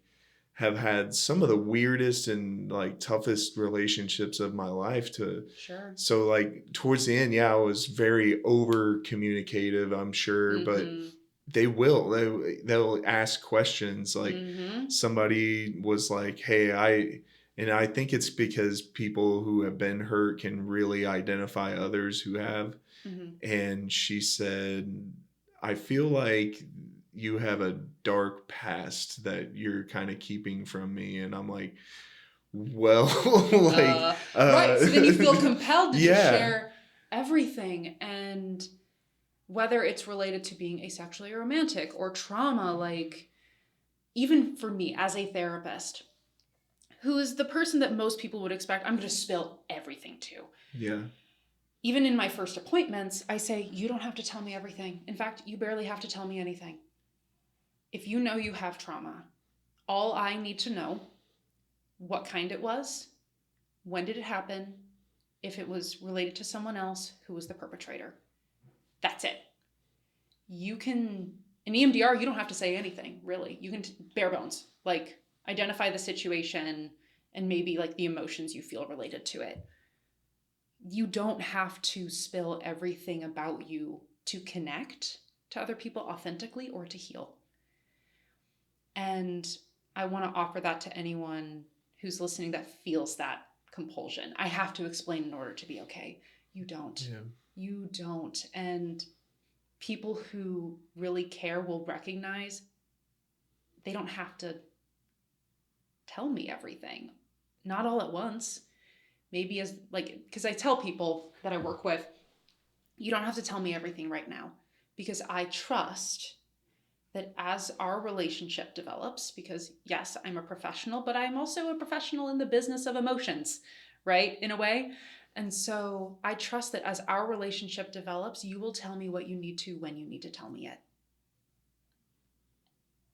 have had some of the weirdest and like toughest relationships of my life Sure. So like towards the end, I was very over communicative, I'm sure, but they'll ask questions. Like somebody was like, hey, and I think it's because people who have been hurt can really identify others who have. And she said, I feel like you have a dark past that you're kind of keeping from me. And I'm like, well, like, right. So then you feel compelled to just share everything. And whether it's related to being asexually romantic or trauma, like even for me as a therapist, who is the person that most people would expect I'm going to spill everything to. Yeah. Even in my first appointments, I say, you don't have to tell me everything. In fact, you barely have to tell me anything. If you know you have trauma, all I need to know, what kind it was, when did it happen, if it was related to someone else, who was the perpetrator. That's it. You can, in EMDR, you don't have to say anything, really. You can bare bones, like identify the situation and maybe like the emotions you feel related to it. You don't have to spill everything about you to connect to other people authentically or to heal. And I want to offer that to anyone who's listening that feels that compulsion. I have to explain in order to be okay. You don't. Yeah. You don't. And people who really care will recognize they don't have to tell me everything. Not all at once. Maybe as like, because I tell people that I work with, you don't have to tell me everything right now, because I trust that as our relationship develops, because yes, I'm a professional, but I'm also a professional in the business of emotions, right? In a way. And so I trust that as our relationship develops, you will tell me what you need to when you need to tell me it.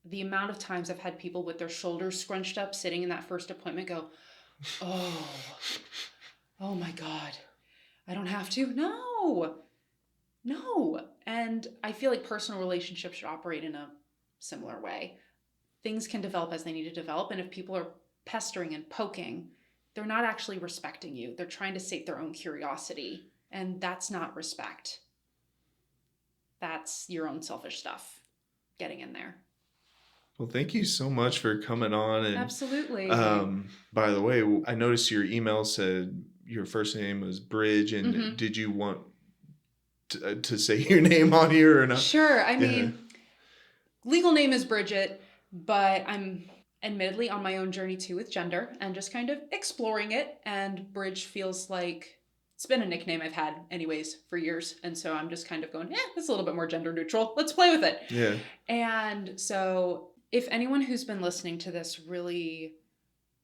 The amount of times I've had people with their shoulders scrunched up sitting in that first appointment go, oh my God, I don't have to. No. And I feel like personal relationships should operate in a similar way. Things can develop as they need to develop. And if people are pestering and poking, they're not actually respecting you. They're trying to sate their own curiosity. And that's not respect. That's your own selfish stuff getting in there. Well, thank you so much for coming on. And absolutely. By the way, I noticed your email said your first name was Bridge. And did you want to say your name on here or not? Sure. I mean, legal name is Bridget, but I'm admittedly on my own journey too with gender and just kind of exploring it. And Bridge feels like it's been a nickname I've had anyways for years. And so I'm just kind of going, it's a little bit more gender neutral. Let's play with it. Yeah. And so if anyone who's been listening to this really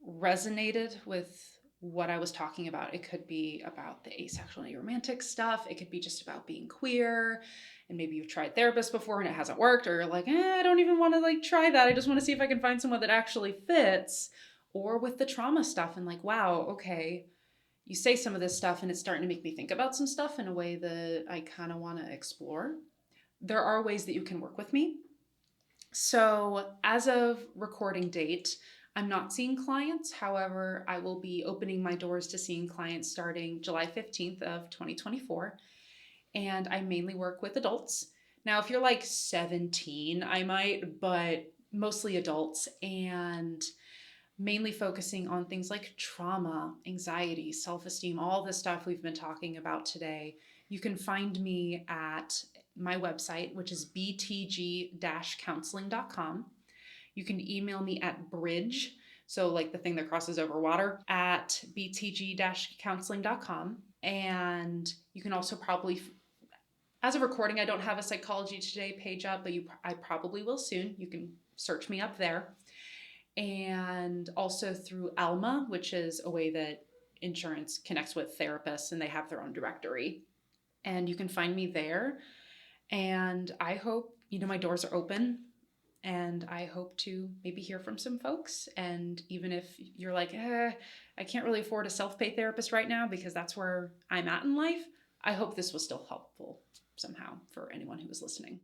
resonated with what I was talking about, it could be about the asexual and aromantic stuff. It could be just about being queer. And maybe you've tried therapist before and it hasn't worked, or you're like, I don't even want to like try that. I just want to see if I can find someone that actually fits. Or with the trauma stuff and like, wow, okay, you say some of this stuff and it's starting to make me think about some stuff in a way that I kind of want to explore. There are ways that you can work with me. So as of recording date, I'm not seeing clients. However, I will be opening my doors to seeing clients starting July 15th of 2024. And I mainly work with adults. Now, if you're like 17, I might, but mostly adults, and mainly focusing on things like trauma, anxiety, self-esteem, all the stuff we've been talking about today. You can find me at my website, which is btg-counseling.com. You can email me at bridge, so like the thing that crosses over water, at btg-counseling.com. And you can also probably, as a recording, I don't have a Psychology Today page up, but I probably will soon. You can search me up there. And also through Alma, which is a way that insurance connects with therapists, and they have their own directory. And you can find me there. And I hope, my doors are open. And I hope to maybe hear from some folks. And even if you're like, I can't really afford a self-pay therapist right now because that's where I'm at in life, I hope this was still helpful somehow for anyone who was listening.